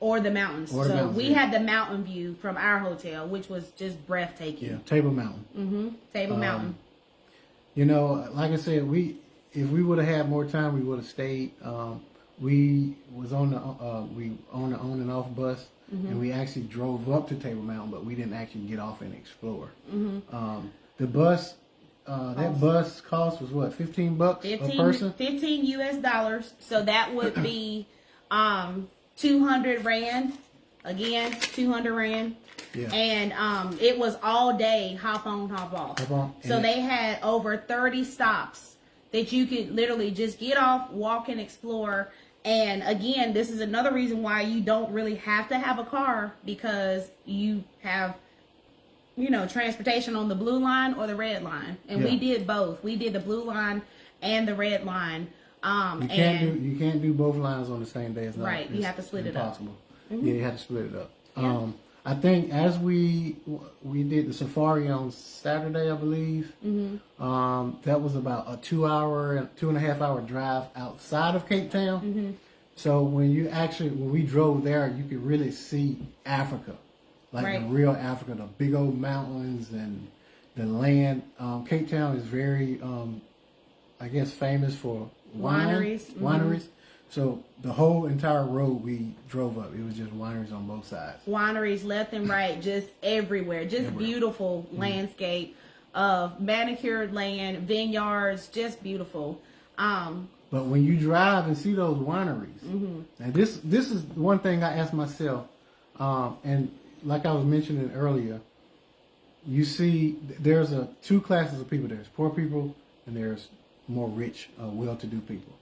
Or the mountains. We had the mountain view from our hotel, which was just breathtaking. Yeah, Table Mountain. Table Mountain. You know, like I said, if we would have had more time, we would have stayed. We was on the on and off bus, and we actually drove up to Table Mountain, but we didn't actually get off and explore. The bus, that bus cost was what, $15 a person? $15 US. So that would be 200 Rand. Again, 200 Rand. Yeah. And it was all day, hop on, hop off. So they had over 30 stops that you could literally just get off, walk, and explore. And again, this is another reason why you don't really have to have a car, because you have, you know, transportation on the blue line or the red line. And we did both. We did the blue line and the red line. You can't do both lines on the same day. It's not, right. You have to split it up. Impossible. Yeah, you have to split it up. Yeah. I think as we did the safari on Saturday, I believe. That was about a 2.5 hour drive outside of Cape Town. So when we drove there, you could really see Africa, like the real Africa, the big old mountains and the land. Cape Town is very, I guess, famous for wineries. So the whole entire road we drove up, it was just wineries on both sides. Wineries left and right, just everywhere. Just beautiful landscape of manicured land, vineyards, just beautiful. But when you drive and see those wineries, and this is one thing I asked myself, and like I was mentioning earlier, you see there's two classes of people. There's poor people and there's more rich, well-to-do people.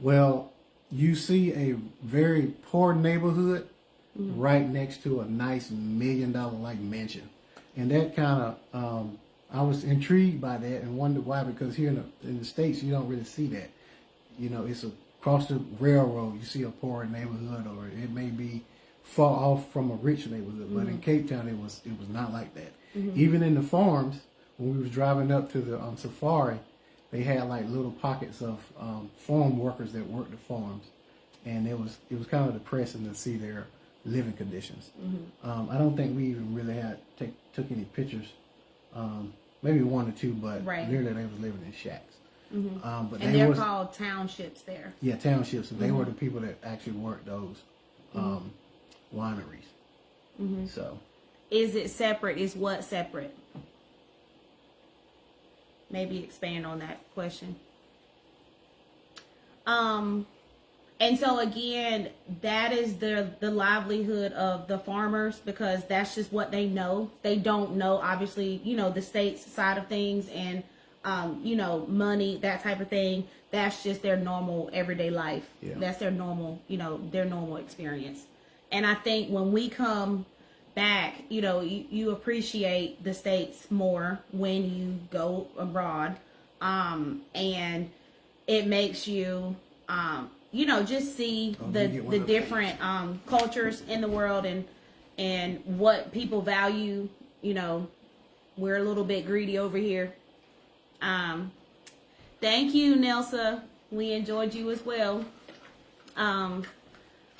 Well, you see a very poor neighborhood right next to a nice $1 million like mansion. And that kind of, I was intrigued by that and wondered why, because here in the States, you don't really see that. You know, it's across the railroad, you see a poor neighborhood, or it may be far off from a rich neighborhood. But in Cape Town, it was not like that. Even in the farms, when we was driving up to the safari, they had like little pockets of farm workers that worked the farms. And it was kind of depressing to see their living conditions. I don't think we even really took any pictures. Maybe one or two, but literally they was living in shacks. But and they're called townships there. Yeah, townships. And they were the people that actually worked those wineries. So, is it separate? Is what separate? Maybe expand on that question. And so again, that is the livelihood of the farmers, because that's just what they know. They don't know, obviously, you know, the state's side of things and, you know, money, that type of thing. That's just their normal everyday life. Yeah. That's their normal, you know, their normal experience. And I think when we come back, you know, you appreciate the states more when you go abroad. And it makes you, you know, just see the different cultures in the world and what people value. You know, we're a little bit greedy over here. Thank you, Nelsa. We enjoyed you as well.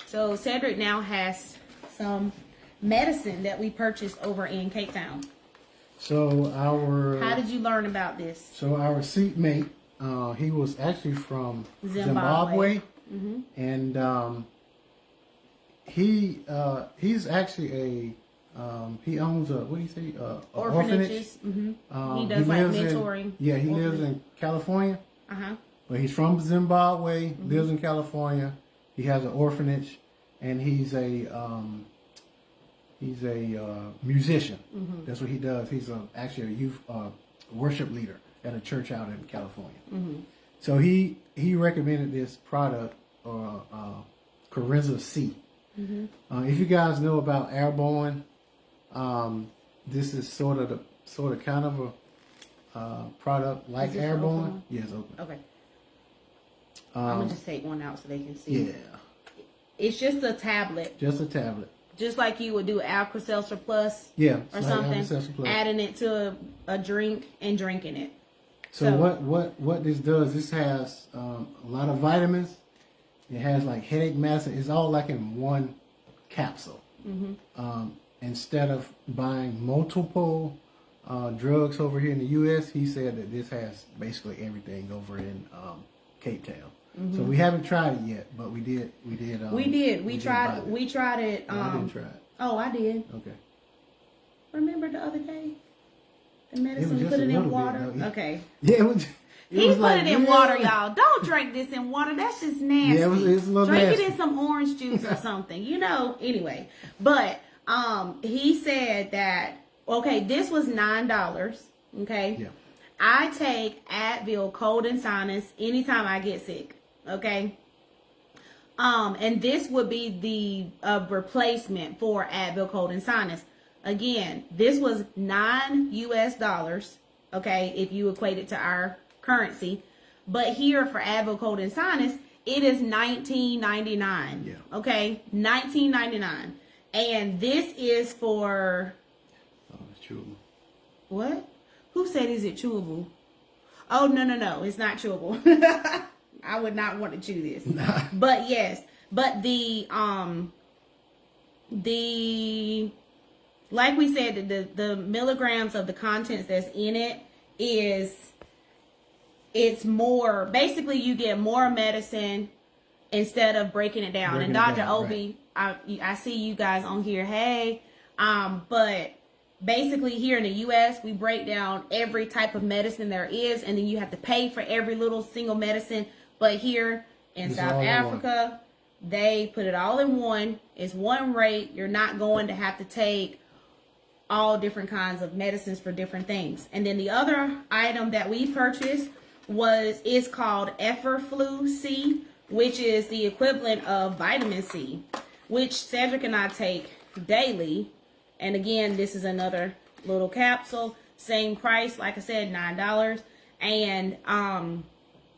So Cedric now has some medicine that we purchased over in Cape Town. So how did you learn about this? So our seatmate, he was actually from Zimbabwe. And he's actually he owns a, what do you say, orphanage. He does like mentoring. He lives in California. But he's from Zimbabwe, lives in California. He has an orphanage, and he's a musician. That's what he does. He's actually a youth worship leader at a church out in California. So he recommended this product, Corinza C. If you guys know about Airborne, this is sort of kind of a product like Airborne. Open? Yeah, it's open. Okay. I'm gonna just take one out so they can see. Yeah. It's just a tablet. Just a tablet. Just like you would do Alka-Seltzer Plus. Yeah. Or something. Adding it to a drink and drinking it. So what this does, this has a lot of vitamins. It has like headache medicine. It's all like in one capsule. Instead of buying multiple drugs over here in the U.S., he said that this has basically everything over in Cape Town. So we haven't tried it yet, but we did. We tried it. I didn't try it. Oh, I did. Okay. Remember the other day? The medicine, we put it in water. Okay. Yeah, it was. He put it in water, y'all. Don't drink this in water. That's just nasty. Yeah, it's a little Drink nasty. it in some orange juice or something. You know. Anyway, but he said that this was $9. Okay. Yeah. I take Advil cold and sinus anytime I get sick. Okay. And this would be the replacement for Advil cold and sinus. Again, this was $9 US. Okay, if you equate it to our currency, but here for Advil cold and sinus, it is $19.99. Yeah. Okay, $19.99, and this is for. Oh, it's chewable. What? Who said is it chewable? Oh no, it's not chewable. I would not want to chew this. Nah. But yes, but the like we said, the milligrams of the contents that's in it it's more, basically you get more medicine instead of breaking it down. And Dr. Obi, right. I see you guys on here. Hey, but basically here in the U.S., we break down every type of medicine there is, and then you have to pay for every little single medicine. But here in South Africa, They put it all in one. It's one rate. You're not going to have to take all different kinds of medicines for different things. And then the other item that we purchased is called Efferflu C, which is the equivalent of vitamin C, which Cedric and I take daily. And again, this is another little capsule, same price, like I said, $9. And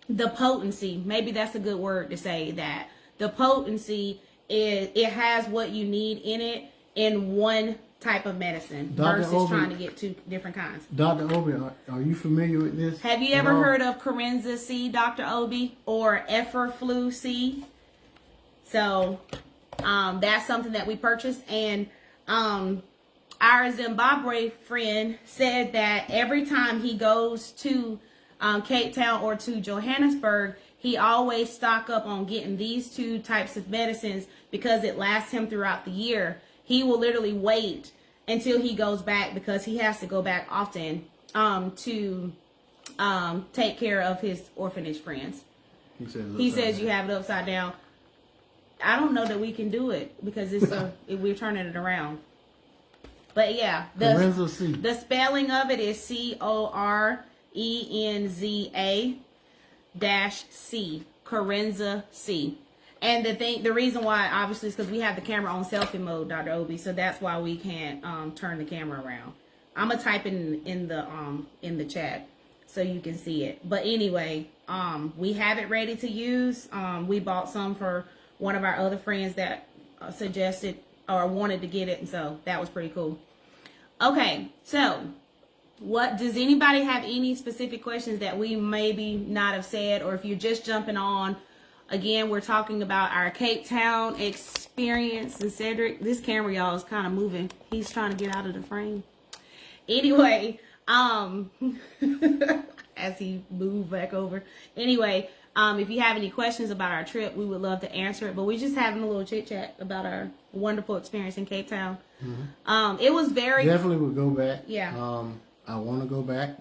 the potency, maybe that's a good word to say, that the potency is, it has what you need in it in one type of medicine versus trying to get two different kinds. Dr. Obi, are you familiar with this? Have you ever heard of Corenza C, Dr. Obi, or Efferflu C? So that's something that we purchased. And our Zimbabwe friend said that every time he goes to Cape Town or to Johannesburg, he always stock up on getting these two types of medicines because it lasts him throughout the year. He will literally wait until he goes back because he has to go back often to take care of his orphanage friends. He says you have it upside down. I don't know that we can do it because it's we're turning it around. But yeah, the spelling of it is CORENZA-C, Corenza C. And the reason why, obviously, is because we have the camera on selfie mode, Dr. Obi, so that's why we can't turn the camera around. I'm gonna type it in the chat so you can see it. But anyway, we have it ready to use. We bought some for one of our other friends that suggested or wanted to get it, and so that was pretty cool. Okay, so what does anybody have any specific questions that we maybe not have said, or if you're just jumping on? Again, we're talking about our Cape Town experience. And Cedric, this camera, y'all, is kind of moving. He's trying to get out of the frame. Anyway, as he moved back over. Anyway, if you have any questions about our trip, we would love to answer it. But we're just having a little chit chat about our wonderful experience in Cape Town. Mm-hmm. It was very... Definitely would go back. Yeah. I want to go back.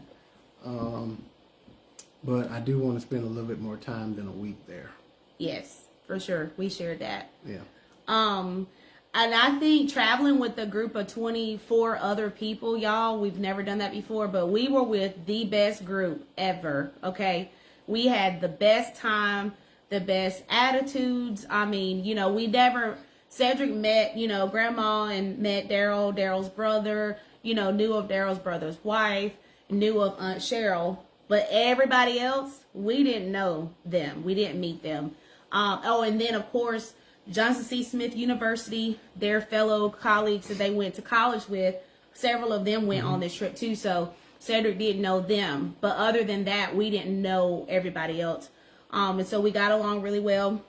But I do want to spend a little bit more time than a week there. Yes, for sure. We shared that. Yeah. And I think traveling with a group of 24 other people, y'all, we've never done that before, but we were with the best group ever, okay? We had the best time, the best attitudes. I mean, you know, Cedric met, you know, Grandma and met Daryl's brother, you know, knew of Daryl's brother's wife, knew of Aunt Cheryl, but everybody else, we didn't know them. We didn't meet them. And then, of course, Johnson C. Smith University, their fellow colleagues that they went to college with, several of them went on this trip too. So Cedric didn't know them. But other than that, we didn't know everybody else. And so we got along really well.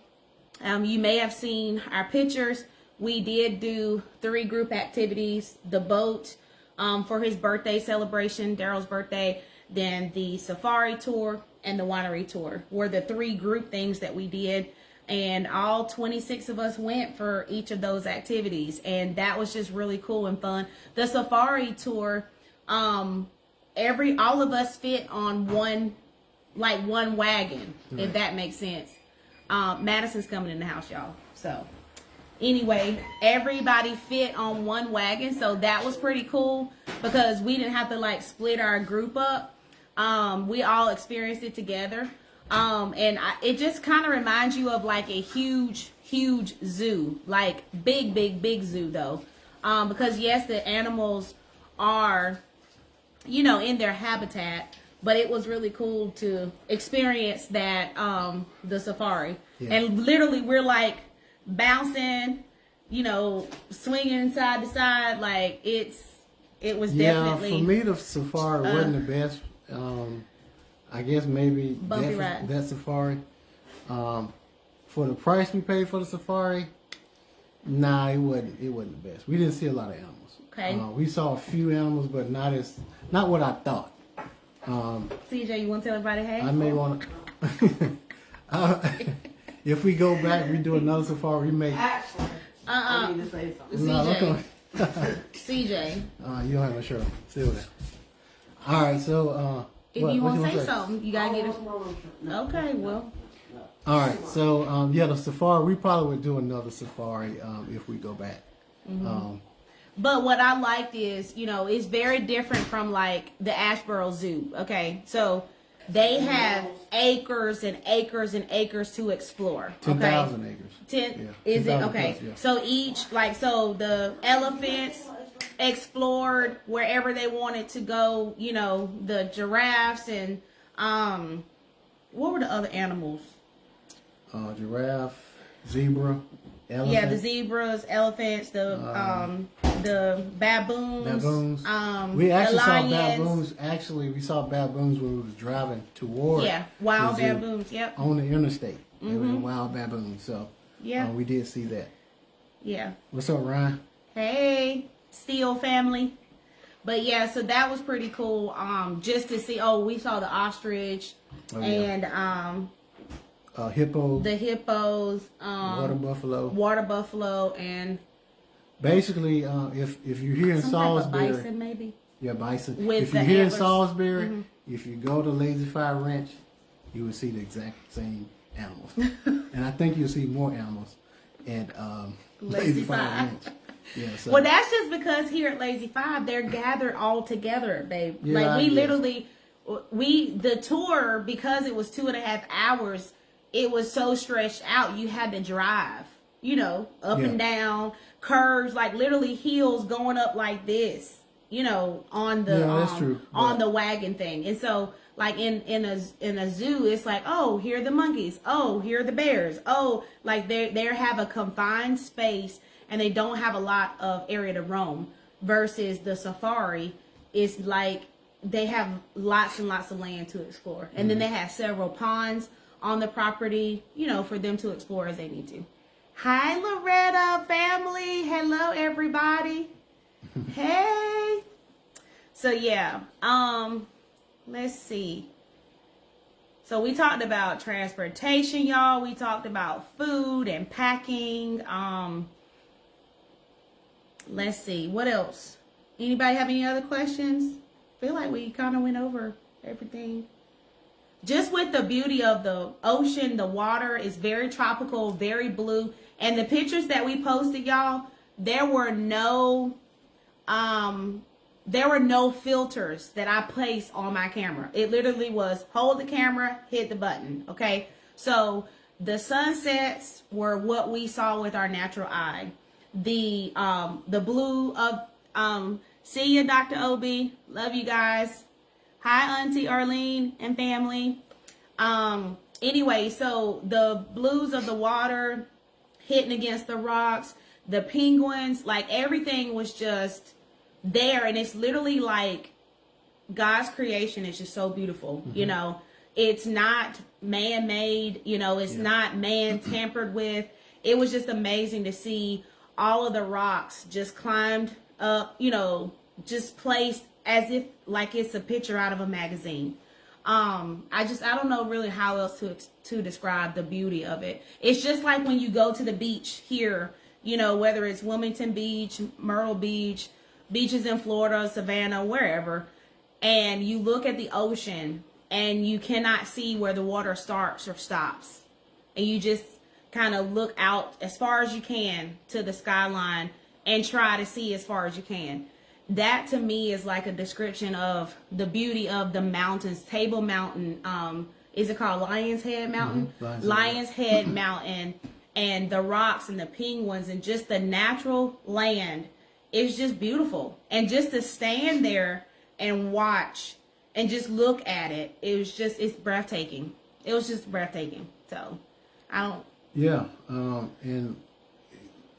You may have seen our pictures. We did do 3 group activities. The boat for his birthday celebration, Daryl's birthday, then the safari tour and the winery tour were the 3 group things that we did. And all 26 of us went for each of those activities. And that was just really cool and fun. The safari tour, all of us fit on one wagon, if that makes sense. Madison's coming in the house, y'all. So anyway, everybody fit on one wagon. So that was pretty cool because we didn't have to split our group up. We all experienced it together. It just kind of reminds you of a huge zoo, big zoo though. Because yes, the animals are, in their habitat, but it was really cool to experience that, the safari. Yeah. And literally we're bouncing, swinging side to side. It was definitely. Yeah, for me, the safari wasn't the best. I guess maybe that safari. For the price we paid for the safari, nah, it wasn't the best. We didn't see a lot of animals. Okay. We saw a few animals, but not what I thought. CJ, you want to tell everybody hey? I may want to. If we go back, we do another safari. We may. Actually, I need to say something. CJ. CJ. You don't have no shirt on. Still there. All right, so. If you want to say something, you gotta get it. Okay, well. All right, so yeah, the safari. We probably would do another safari if we go back. But what I liked is, you know, it's very different from like the Asheboro Zoo. Okay, so they have acres and acres and acres to explore. Okay, 10,000 acres. Is it 10,000 okay? plus, yeah. So each so the elephants explored wherever they wanted to go. You know, the giraffes and what were the other animals? Giraffe, zebra, elephant. Yeah, the zebras, elephants, the baboons. Baboons. The We actually saw lions. baboons. Actually, we saw baboons when we was driving toward. Yeah, wild the zoo baboons. Yep. on the interstate. They were wild baboons. So Yeah. we did see that. Yeah. What's up, Ryan? Hey, Steele family. But yeah, so that was pretty cool. Just to see. Oh, we saw the ostrich Oh, yeah. and Hippo, the hippos, water buffalo. and Basically, if you're here in some type of Salisbury, bison maybe. yeah, bison. With If the you're here in antlers. Salisbury, if you go to Lazy Fire Ranch, you will see the exact same animals, and I think you'll see more animals at Lazy Fire Fire. Ranch. Yeah, so Well, that's just because here at Lazy Five, they're gathered all together, babe. Yeah, like I we guess. literally, the tour, because it was 2.5 hours, it was so stretched out. You had to drive, you know, up Yeah. and down curves, like literally hills going up like this, you know, on the Yeah, that's true, on but- the wagon thing. And so, like in a zoo, it's like, oh, here are the monkeys. Oh, here are the bears. Oh, like they have a confined space and they don't have a lot of area to roam. Versus the safari, is like they have lots and lots of land to explore, and then they have several ponds on the property, you know, for them to explore as they need to. Hi, Loretta family. Hello, everybody. Hey. So yeah, let's see. So we talked about transportation, y'all. We talked about food and packing. Let's see, what else? Anybody have any other questions? Feel like we kind of went over everything. Just with the beauty of the ocean, the water is very tropical, very blue. And the pictures that we posted, y'all, there were no filters that I placed on my camera. It literally was hold the camera, hit the button. Okay. So the sunsets were what we saw with our natural eye. The blue of see you, Dr. Obi. Love you guys. Hi, Auntie Arlene and family. Anyway, so the blues of the water hitting against the rocks, the penguins, like everything was just there. And it's literally like God's creation is just so beautiful. You know, it's not man-made, you know, it's not man tampered with. It was just amazing to see all of the rocks just climbed up, you know, just placed as if like it's a picture out of a magazine. I don't know really how else to describe the beauty of it. It's just like when you go to the beach here, you know, whether it's Wilmington Beach, Myrtle Beach, beaches in Florida, Savannah, wherever, and you look at the ocean and you cannot see where the water starts or stops. And you just kind of look out as far as you can to the skyline and try to see as far as you can. That to me is like a description of the beauty of the mountains. Table Mountain, is it called Lion's Head Mountain? Lion's Head Mountain, and the rocks and the penguins and just the natural land. It's just beautiful. And just to stand there and watch and just look at it, it's breathtaking. It was just breathtaking. So Yeah, and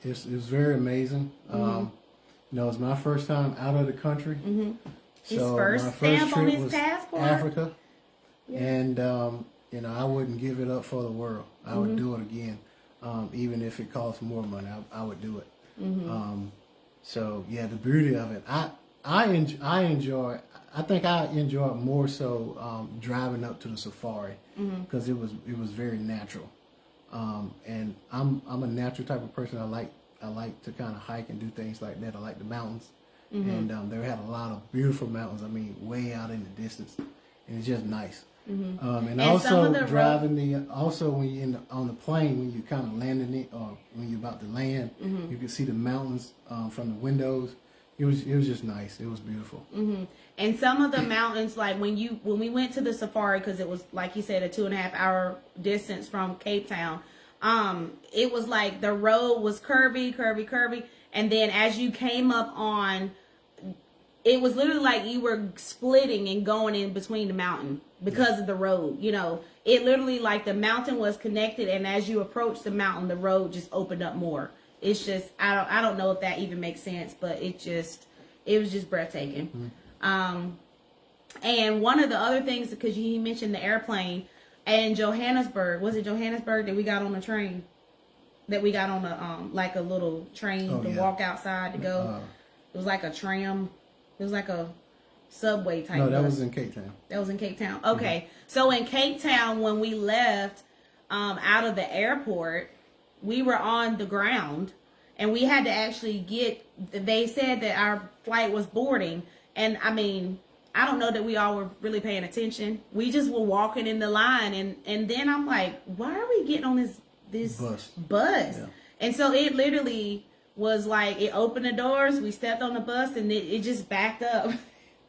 it's very amazing. You know, it's my first time out of the country. His So first my first stamp on trip his was passport. Africa, and you know, I wouldn't give it up for the world. I would do it again, even if it costs more money. I would do it. So yeah, the beauty of it. I enjoy. I think I enjoy it more so driving up to the safari because it was very natural. And I'm a natural type of person. I like to kind of hike and do things like that. I like the mountains, and they had a lot of beautiful mountains. I mean, way out in the distance, and it's just nice. And And also some of the driving also when you're on the plane, when you kind of landing it, or when you're about to land, you can see the mountains from the windows. It was just nice. It was beautiful. And some of the mountains, like when we went to the safari, because it was, like you said, a 2.5 hour distance from Cape Town. It was like the road was curvy, and then as you came up on, it was literally like you were splitting and going in between the mountain because of the road. You know, it literally, like, the mountain was connected, and as you approach the mountain, the road just opened up more. It's just, I don't know if that even makes sense, but it was just breathtaking. And one of the other things, because you mentioned the airplane, and Johannesburg, was it Johannesburg that we got on the train? That we got on a like a little train to walk outside to go. It was like a tram. It was like a subway type. No, that bus. was in Cape Town. That was in Cape Town. Okay, so in Cape Town, when we left out of the airport, we were on the ground, and we had to actually get. They said that our flight was boarding, and I mean, I don't know that we all were really paying attention. We just were walking in the line, and then I'm like, why are we getting on this bus? Yeah. And so it literally was like, it opened the doors, we stepped on the bus, and it just backed up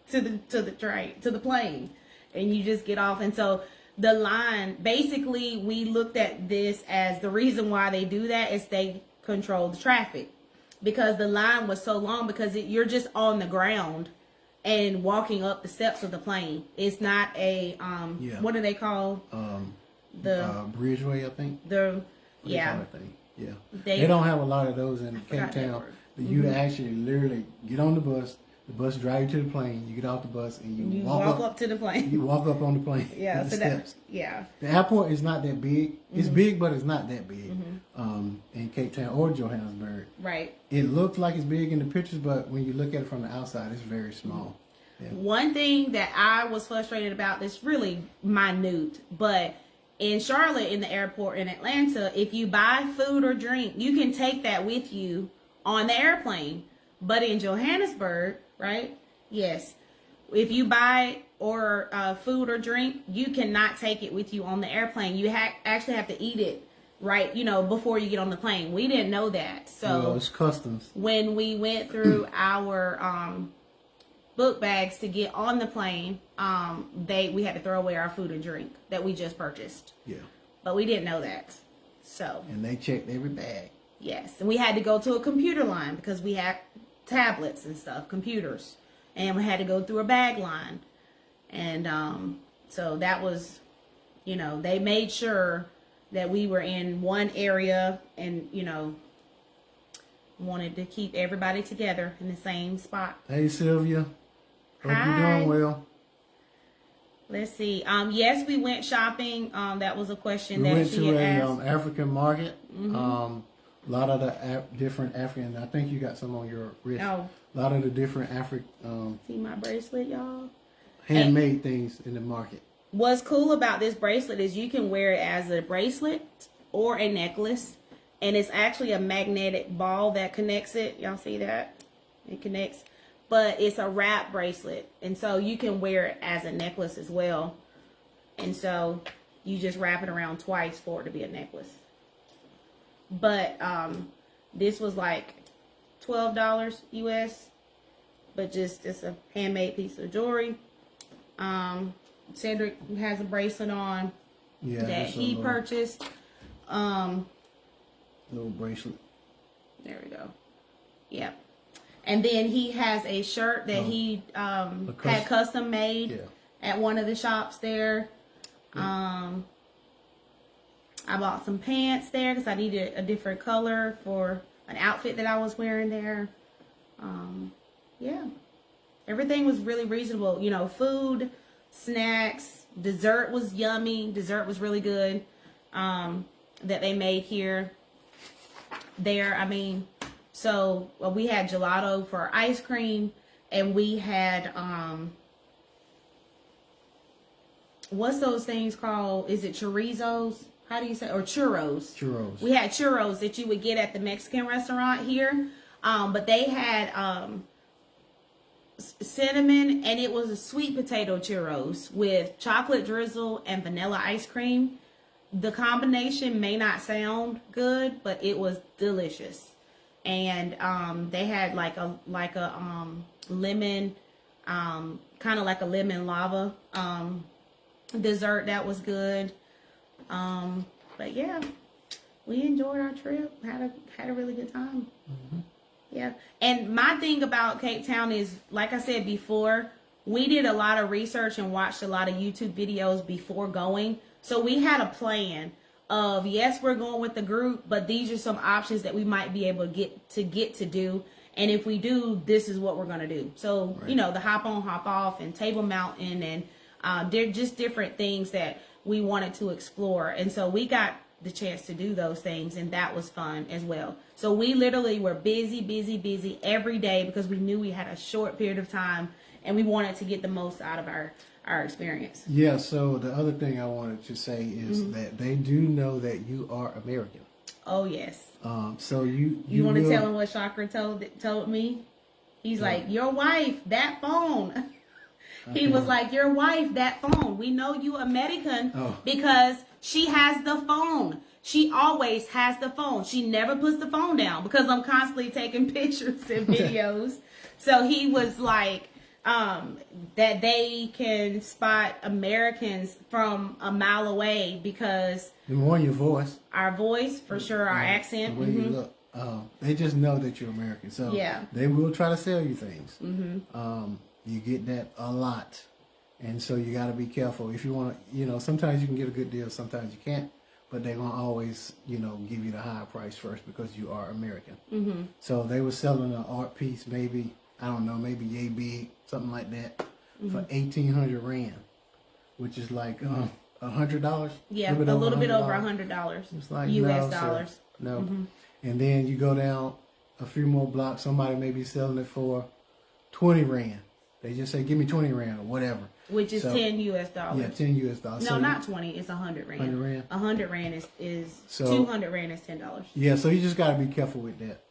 to the plane, and you just get off. And so the line, basically, we looked at this as the reason why they do that is they control the traffic, because the line was so long, because you're just on the ground and walking up the steps of the plane. It's not a what do they call the bridgeway? I think Yeah, they don't have a lot of those in Cape Town. You actually literally get on the bus drive you to the plane, you get off the bus, and you walk up to the plane. You walk up on the plane. Yeah, the so steps. The airport is not that big. It's big, but it's not that big. In Cape Town or Johannesburg. Right. It looks like it's big in the pictures, but when you look at it from the outside, it's very small. Yeah. One thing that I was frustrated about, that's really minute, but in Charlotte, in the airport in Atlanta, if you buy food or drink, you can take that with you on the airplane. But in Johannesburg, right? Yes. If you buy food or drink, you cannot take it with you on the airplane. You actually have to eat it, right? Before you get on the plane. We didn't know that. So it's customs. When we went through our book bags to get on the plane, we had to throw away our food and drink that we just purchased. Yeah. But we didn't know that. So. And they checked every bag. Yes. And we had to go to a computer line because we had tablets and stuff, computers. And we had to go through a bag line. And so that was, they made sure that we were in one area and, wanted to keep everybody together in the same spot. Hey, Sylvia. Hope you're doing well. Let's see. Yes, we went shopping. That was a question we that went she had asked. We went to an African market. A lot of the different African. I think you got some on your wrist. Oh. A lot of the different African. See my bracelet, y'all? Handmade things in the market. What's cool about this bracelet is you can wear it as a bracelet or a necklace. And it's actually a magnetic ball that connects it. Y'all see that? It connects. But it's a wrap bracelet. And so you can wear it as a necklace as well. And so you just wrap it around twice for it to be a necklace. But this was like $12 US. But it's a handmade piece of jewelry. Cedric has a bracelet on that he purchased. Little bracelet. There we go. Yep. And then he has a shirt that he had custom made at one of the shops there. I bought some pants there because I needed a different color for an outfit that I was wearing there. Yeah. Everything was really reasonable. Food, snacks, dessert was yummy. Dessert was really good that they made here. So we had gelato for ice cream, and we had what's those things called? Is it chorizos? How do you say? Or churros? Churros. We had churros that you would get at the Mexican restaurant here, but they had cinnamon, and it was a sweet potato churros with chocolate drizzle and vanilla ice cream. The combination may not sound good, but it was delicious. And they had like a lemon, kind of like a lemon lava dessert that was good. But yeah, we enjoyed our trip. Had a really good time. Mm-hmm. Yeah. And my thing about Cape Town is, like I said before, we did a lot of research and watched a lot of YouTube videos before going. So we had a plan of, yes, we're going with the group, but these are some options that we might be able to get to do. And if we do, this is what we're going to do. So, right. You know, the hop on, hop off and Table Mountain, and they're just different things that we wanted to explore. And so we got the chance to do those things, and that was fun as well. So we literally were busy every day because we knew we had a short period of time and we wanted to get the most out of our experience. Yeah, so the other thing I wanted to say is that they do know that you are American. Oh, yes. So you want to tell him what Chakra told me? He's like, your wife, that phone. He was like, your wife, that phone. We know you American because she has the phone. She always has the phone. She never puts the phone down because I'm constantly taking pictures and videos. So he was like, that they can spot Americans from a mile away because number one, your voice, our voice, for sure, our accent, the way you look, they just know that you're American. So yeah, they will try to sell you things. You get that a lot, and so you got to be careful. If you want to, sometimes you can get a good deal, sometimes you can't, but they're gonna always, give you the higher price first because you are American. So they were selling an art piece, maybe. I don't know, maybe yay big, something like that, for 1,800 rand, which is like $100. Yeah, a little bit over $100. It's like U.S. dollars. No. And then you go down a few more blocks, somebody may be selling it for 20 rand. They just say, give me 20 rand or whatever. Which is 10 U.S. dollars. Yeah, 10 U.S. dollars. No, not 20. It's 100 rand. 100 rand? 100 rand is so, 200 rand is $10. Yeah, so you just got to be careful with that.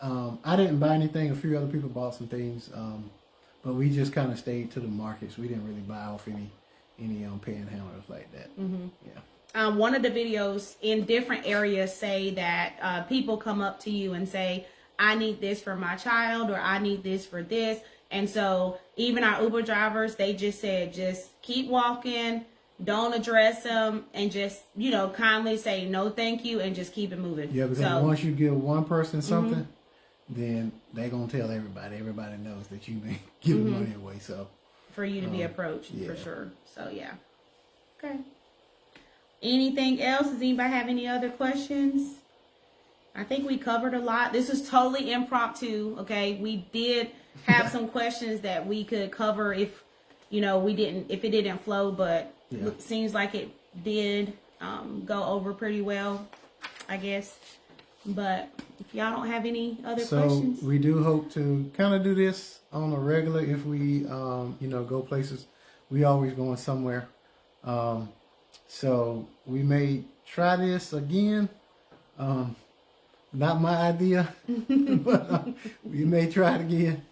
I didn't buy anything. A few other people bought some things. But we just kind of stayed to the markets. We didn't really buy off any panhandlers like that. Yeah. One of the videos in different areas say that people come up to you and say, I need this for my child, or I need this for this. And so even our Uber drivers, they just said, just keep walking, don't address them, and just, kindly say no thank you and just keep it moving. Yeah, because once you give one person something, then they're going to tell everybody. Everybody knows that you've been giving money away. So for you to be approached, for sure. So, yeah. Okay. Anything else? Does anybody have any other questions? I think we covered a lot. This is totally impromptu, okay? We did have some questions that we could cover if it didn't flow, but it seems like it did go over pretty well, I guess. But if y'all don't have any other questions. So we do hope to kind of do this on a regular if we, go places. We always going somewhere. So we may try this again. Not my idea, but we may try it again.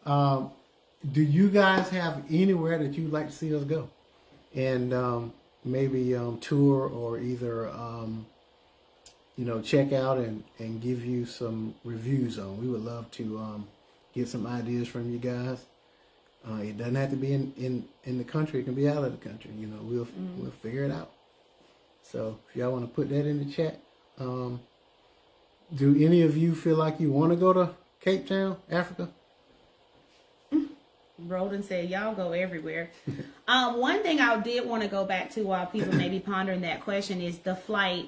Do you guys have anywhere that you'd like to see us go? And maybe tour or either, check out and give you some reviews on. We would love to get some ideas from you guys. It doesn't have to be in the country. It can be out of the country. We'll figure it out. So if y'all want to put that in the chat. Do any of you feel like you want to go to Cape Town, Africa? Roden said, y'all go everywhere. One thing I did want to go back to while people may be pondering that question is the flight.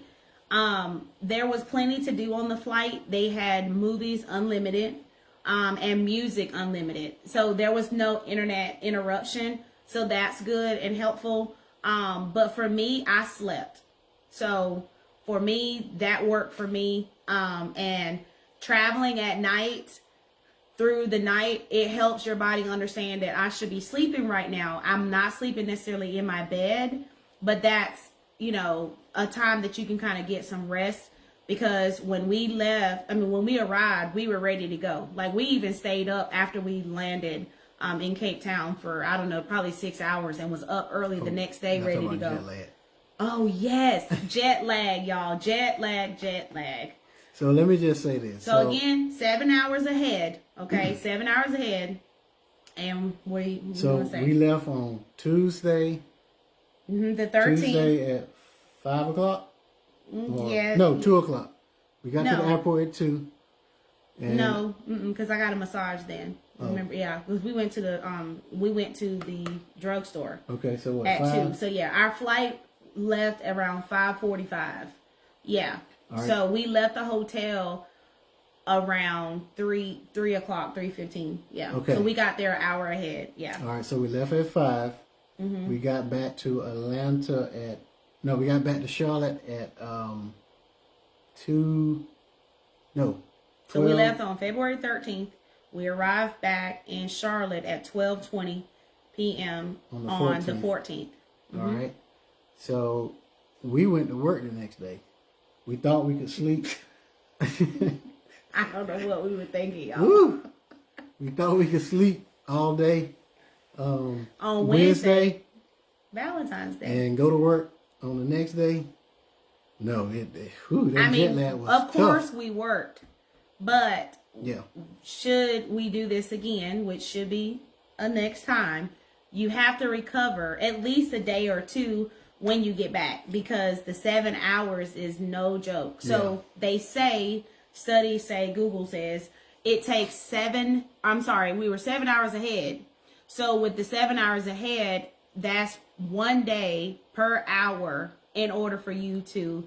There was plenty to do on the flight. They had movies unlimited and music unlimited. So there was no internet interruption. So that's good and helpful. But for me, I slept. So for me, that worked for me. And traveling at night, through the night, it helps your body understand that I should be sleeping right now. I'm not sleeping necessarily in my bed, but that's, a time that you can kind of get some rest, because when we arrived, we were ready to go. Like, we even stayed up after we landed in Cape Town for, I don't know, probably 6 hours, and was up early the next day Not ready talking to go. about jet lag. Oh, yes. Jet lag, y'all. Jet lag. So let me just say this. So again, 7 hours ahead. Okay, 7 hours ahead. And we we left on Tuesday. The 13th. Tuesday at 5 o'clock? Yeah. No, 2 o'clock. We got to No. the airport at 2. And No, because I got a massage then. Remember, yeah, because we went to the drugstore Okay, so what, at 5? 2. So yeah, our flight left around 5:45. Yeah. All right. So we left the hotel around 3 o'clock, 3:15. Yeah. Okay. So we got there an hour ahead. Yeah. All right, so we left at 5. Mm-hmm. We got back to we got back to Charlotte at 2. No. 12. So we left on February 13th. We arrived back in Charlotte at 12:20 p.m. on the 14th. All right. So we went to work the next day. We thought we could sleep. I don't know what we were thinking, y'all. Woo! We thought we could sleep all day On Wednesday, Valentine's Day. and go to work on the next day. No, that jet lag was of course tough. we worked, but Yeah. should we do this again, which should be a next time, you have to recover at least a day or two when you get back, because the 7 hours is no joke. So they say, studies say, Google says, it takes we were 7 hours ahead. So with the 7 hours ahead, that's 1 day per hour in order for you to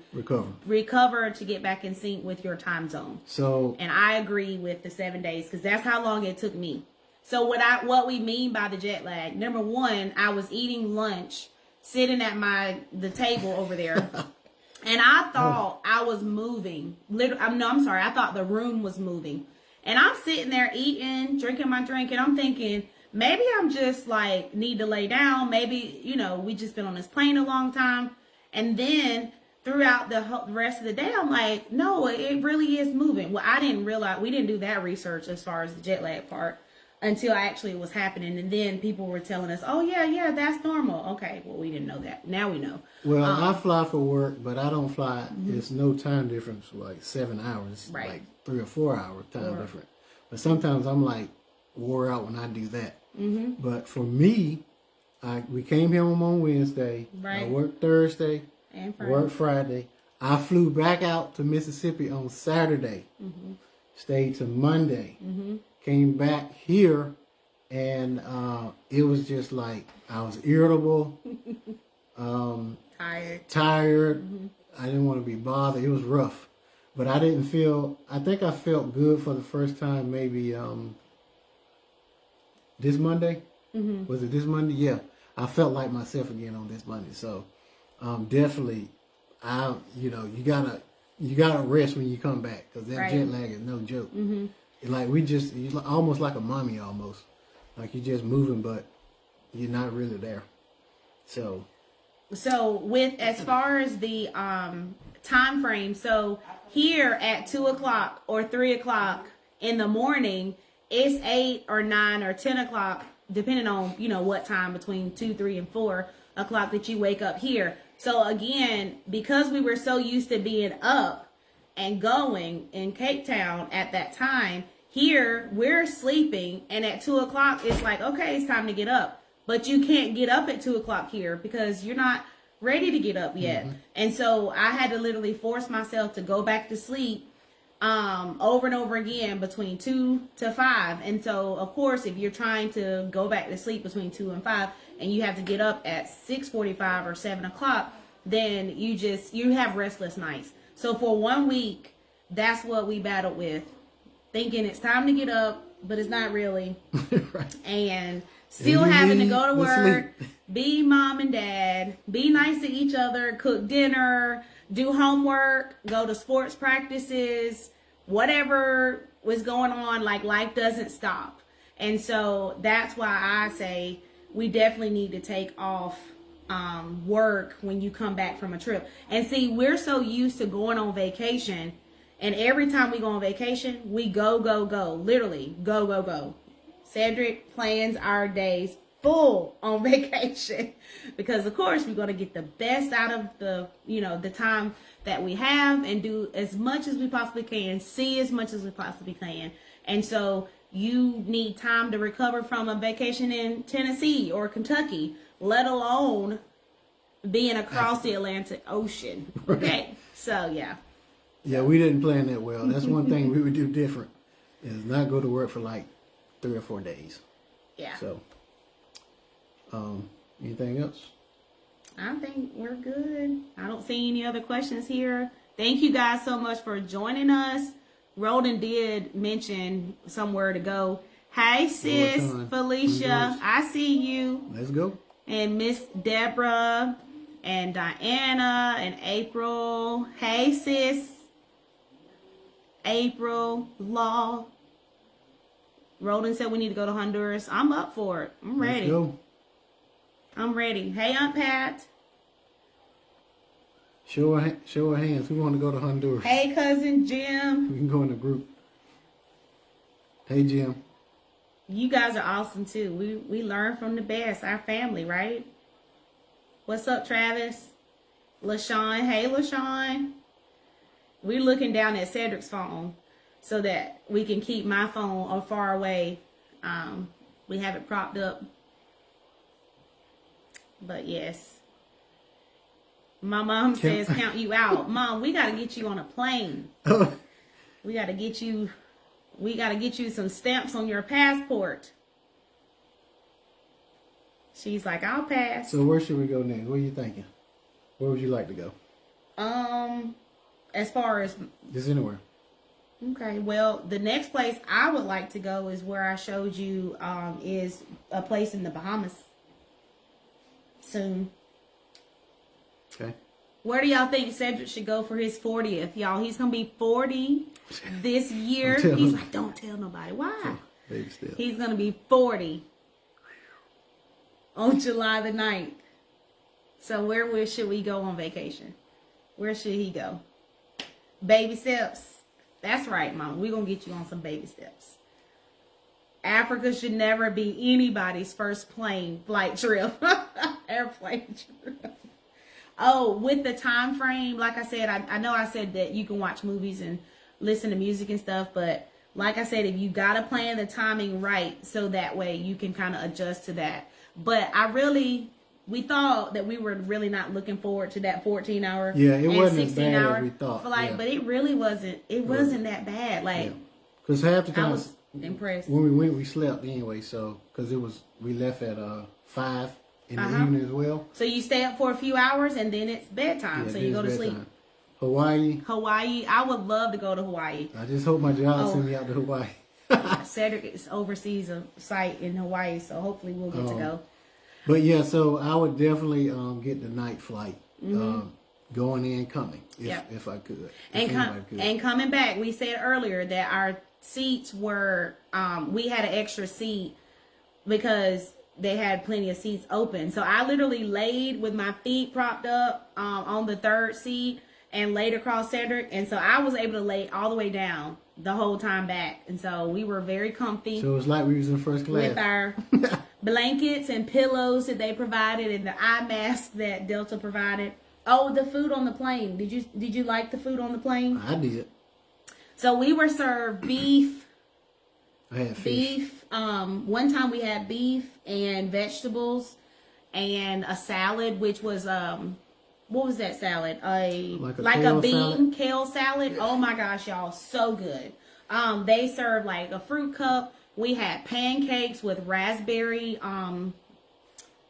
recover to get back in sync with your time zone. So, and I agree with the 7 days, because that's how long it took me. So what we mean by the jet lag, number one, I was eating lunch, sitting at the table over there, and I thought I was moving. I thought the room was moving. And I'm sitting there eating, drinking my drink, and I'm thinking, maybe I'm just like, need to lay down. Maybe, we just been on this plane a long time. And then throughout the rest of the day, I'm like, no, it really is moving. Well, I didn't realize, we didn't do that research as far as the jet lag part until actually it was happening. And then people were telling us, oh, yeah, that's normal. Okay, well, we didn't know that. Now we know. Well, I fly for work, but I don't fly. There's no time difference, like 7 hours, Right. like 3 or 4 hour time difference. But sometimes I'm like wore out when I do that. Mm-hmm. But for me, we came here on Wednesday. Right. I worked Thursday. And Friday. Worked Friday. I flew back out to Mississippi on Saturday. Mm-hmm. Stayed to Monday. Mm-hmm. Came back here, and it was just like I was irritable, tired. Mm-hmm. I didn't want to be bothered. It was rough, but I didn't feel. I think I felt good for the first time. Maybe this Monday. Mm-hmm. Was it this Monday? Yeah, I felt like myself again on this Monday. So definitely, you gotta rest when you come back, because that jet lag is no joke. Mm-hmm. Like you're almost like a mummy almost. Like you're just moving, but you're not really there. So with, as far as the time frame, so here at 2 o'clock or 3 o'clock in the morning, it's 8 or 9 or 10 o'clock, depending on, what time between 2, 3, and 4 o'clock that you wake up here. So again, because we were so used to being up and going in Cape Town at that time, here we're sleeping, and at 2 o'clock it's like, okay, it's time to get up. But you can't get up at 2 o'clock here because you're not ready to get up yet. Mm-hmm. And so I had to literally force myself to go back to sleep over and over again between 2 to 5. And so, of course, if you're trying to go back to sleep between 2 and 5 and you have to get up at 6:45 or 7 o'clock, then you have restless nights. So for 1 week, that's what we battled with, thinking it's time to get up, but it's not really. Right. And still having to go to work, be mom and dad, be nice to each other, cook dinner, do homework, go to sports practices, whatever was going on, like life doesn't stop. And so that's why I say we definitely need to take off work when you come back from a trip. And see, we're so used to going on vacation, and every time we go on vacation, we go, literally go. Cedric plans our days full on vacation because, of course, we're going to get the best out of the time that we have and do as much as we possibly can, see as much as we possibly can. And so you need time to recover from a vacation in Tennessee or Kentucky, let alone being across the Atlantic Ocean. Okay. So, yeah. Yeah, we didn't plan that well. That's one thing we would do different, is not go to work for like 3 or 4 days. Yeah. So, anything else? I think we're good. I don't see any other questions here. Thank you guys so much for joining us. Roden did mention somewhere to go. Hey, sis, Felicia. I see you. Let's go. And Miss Deborah and Diana and April. Hey, sis. April, Law. Roden said we need to go to Honduras. I'm up for it. I'm ready. Let's go. I'm ready. Hey, Aunt Pat. Show our hands. Who want to go to Honduras? Hey, cousin Jim. We can go in a group. Hey, Jim. You guys are awesome too. We learn from the best. Our family, right? What's up, Travis? LaShawn. Hey, LaShawn. We're looking down at Cedric's phone so that we can keep my phone far away. We have it propped up. But yes. My mom says count you out. Mom, we got to get you on a plane. We got to get you some stamps on your passport. She's like, I'll pass. So where should we go next? What are you thinking? Where would you like to go? As far as Just anywhere. okay, well, the next place I would like to go is where I showed you, is a place in the Bahamas. Soon. Okay. Where do y'all think Cedric should go for his 40th? Y'all, he's going to be 40 this year. He's like, don't tell nobody. Why? Baby step. He's going to be 40 on July the 9th. So where should we go on vacation? Where should he go? Baby steps. That's right, Mom. We're going to get you on some baby steps. Africa should never be anybody's first flight trip. Airplane trip. Oh, with the time frame, like I said, I know I said that you can watch movies and listen to music and stuff, but like I said, if you got to plan the timing right, so that way you can kind of adjust to that. But we thought that we were really not looking forward to that 14-hour it wasn't as 16 bad hour as we thought. flight, Yeah. but it really wasn't. It wasn't that bad. Like, because half the time I was impressed. when we went, we slept anyway. So because we left at 5 in the evening as well. So you stay up for a few hours and then it's bedtime. Yeah, so you go to bedtime. sleep. Hawaii. I would love to go to Hawaii. I just hope my job send me out to Hawaii. Cedric oversees a site in Hawaii, so hopefully we'll get to go. But yeah, so I would definitely get the night flight, going in, coming, if I could. And coming back, we said earlier that our seats were, we had an extra seat because they had plenty of seats open. So I literally laid with my feet propped up on the third seat and laid across Cedric. And so I was able to lay all the way down the whole time back. And so we were very comfy. So it was like we was in first class. With our blankets and pillows that they provided and the eye mask that Delta provided. Oh, the food on the plane. Did you like the food on the plane? I did. So we were served beef. I had fish. Beef. One time we had beef and vegetables and a salad, which was what was that salad? Like a bean kale salad. Yeah. Oh my gosh, y'all, so good. They served like a fruit cup. We had pancakes with raspberry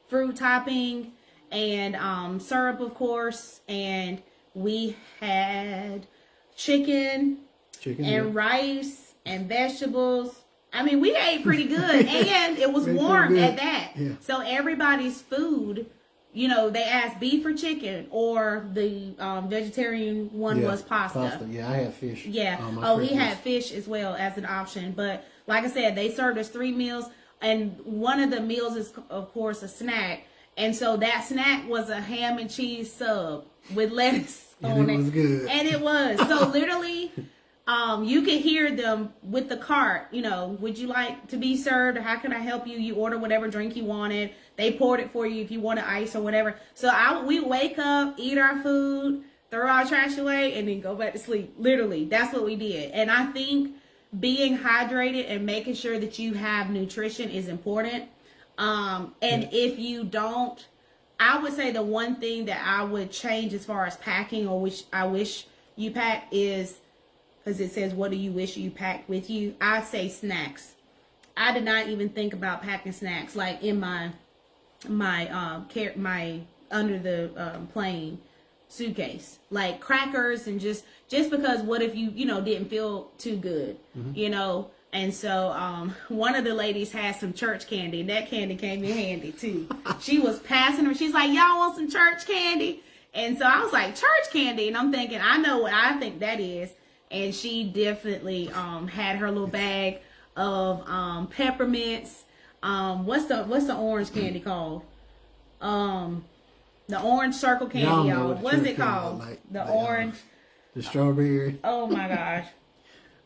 fruit topping and syrup, of course, and we had chicken and rice and vegetables. I mean, we ate pretty good, and it was warm at that. Yeah. So everybody's food, they asked beef or chicken, or the vegetarian one was pasta. Yeah, I had fish. Yeah. He had fish as well as an option. But like I said, they served us 3 meals, and one of the meals is, of course, a snack. And so that snack was a ham and cheese sub with lettuce on it. And it was good. And it was. So literally, you can hear them with the cart. You know, would you like to be served? Or how can I help you? You order whatever drink you wanted. They poured it for you if you wanted ice or whatever. So we wake up, eat our food, throw our trash away, and then go back to sleep. Literally, that's what we did. And I think being hydrated and making sure that you have nutrition is important. And if you don't, I would say the one thing that I would change as far as packing, or which I wish you packed, is, because it says, what do you wish you packed with you? I say snacks. I did not even think about packing snacks like in my under the plane suitcase, like crackers, and just because what if you didn't feel too good, and so one of the ladies had some church candy, and that candy came in handy too. She was passing her, she's like, y'all want some church candy? And so I was like, church candy, and I'm thinking, I know what I think that is. And she definitely had her little bag of peppermints. What's the orange candy called? The orange circle candy, y'all. What's it called? The orange. The strawberry. Oh my gosh.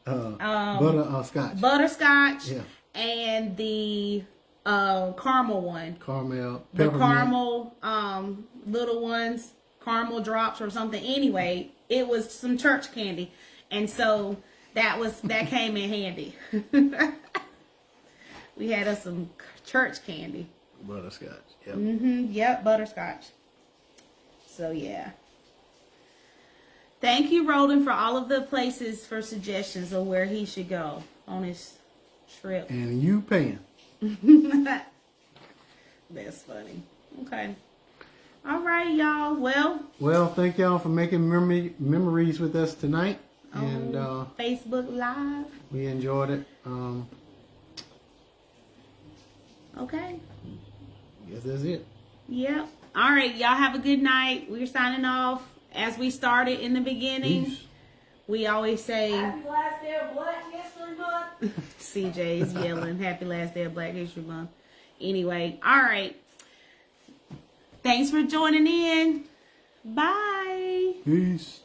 Butterscotch. Butterscotch. Yeah. And the caramel one. Caramel. The caramel little ones. Caramel drops or something. Anyway, it was some church candy. And so that came in handy. We had us some church candy. Butterscotch. Yep. Yep, butterscotch. So yeah. Thank you, Roland, for all of the places for suggestions of where he should go on his trip. And you paying. That's funny. Okay. All right, y'all. Well, thank y'all for making memories with us tonight. And Facebook Live. We enjoyed it. Okay. Guess that's it. Yep. All right, y'all have a good night. We're signing off. As we started in the beginning, Peace. We always say, Happy last day of Black History Month. CJ is yelling, happy last day of Black History Month. Anyway, all right. Thanks for joining in. Bye. Peace.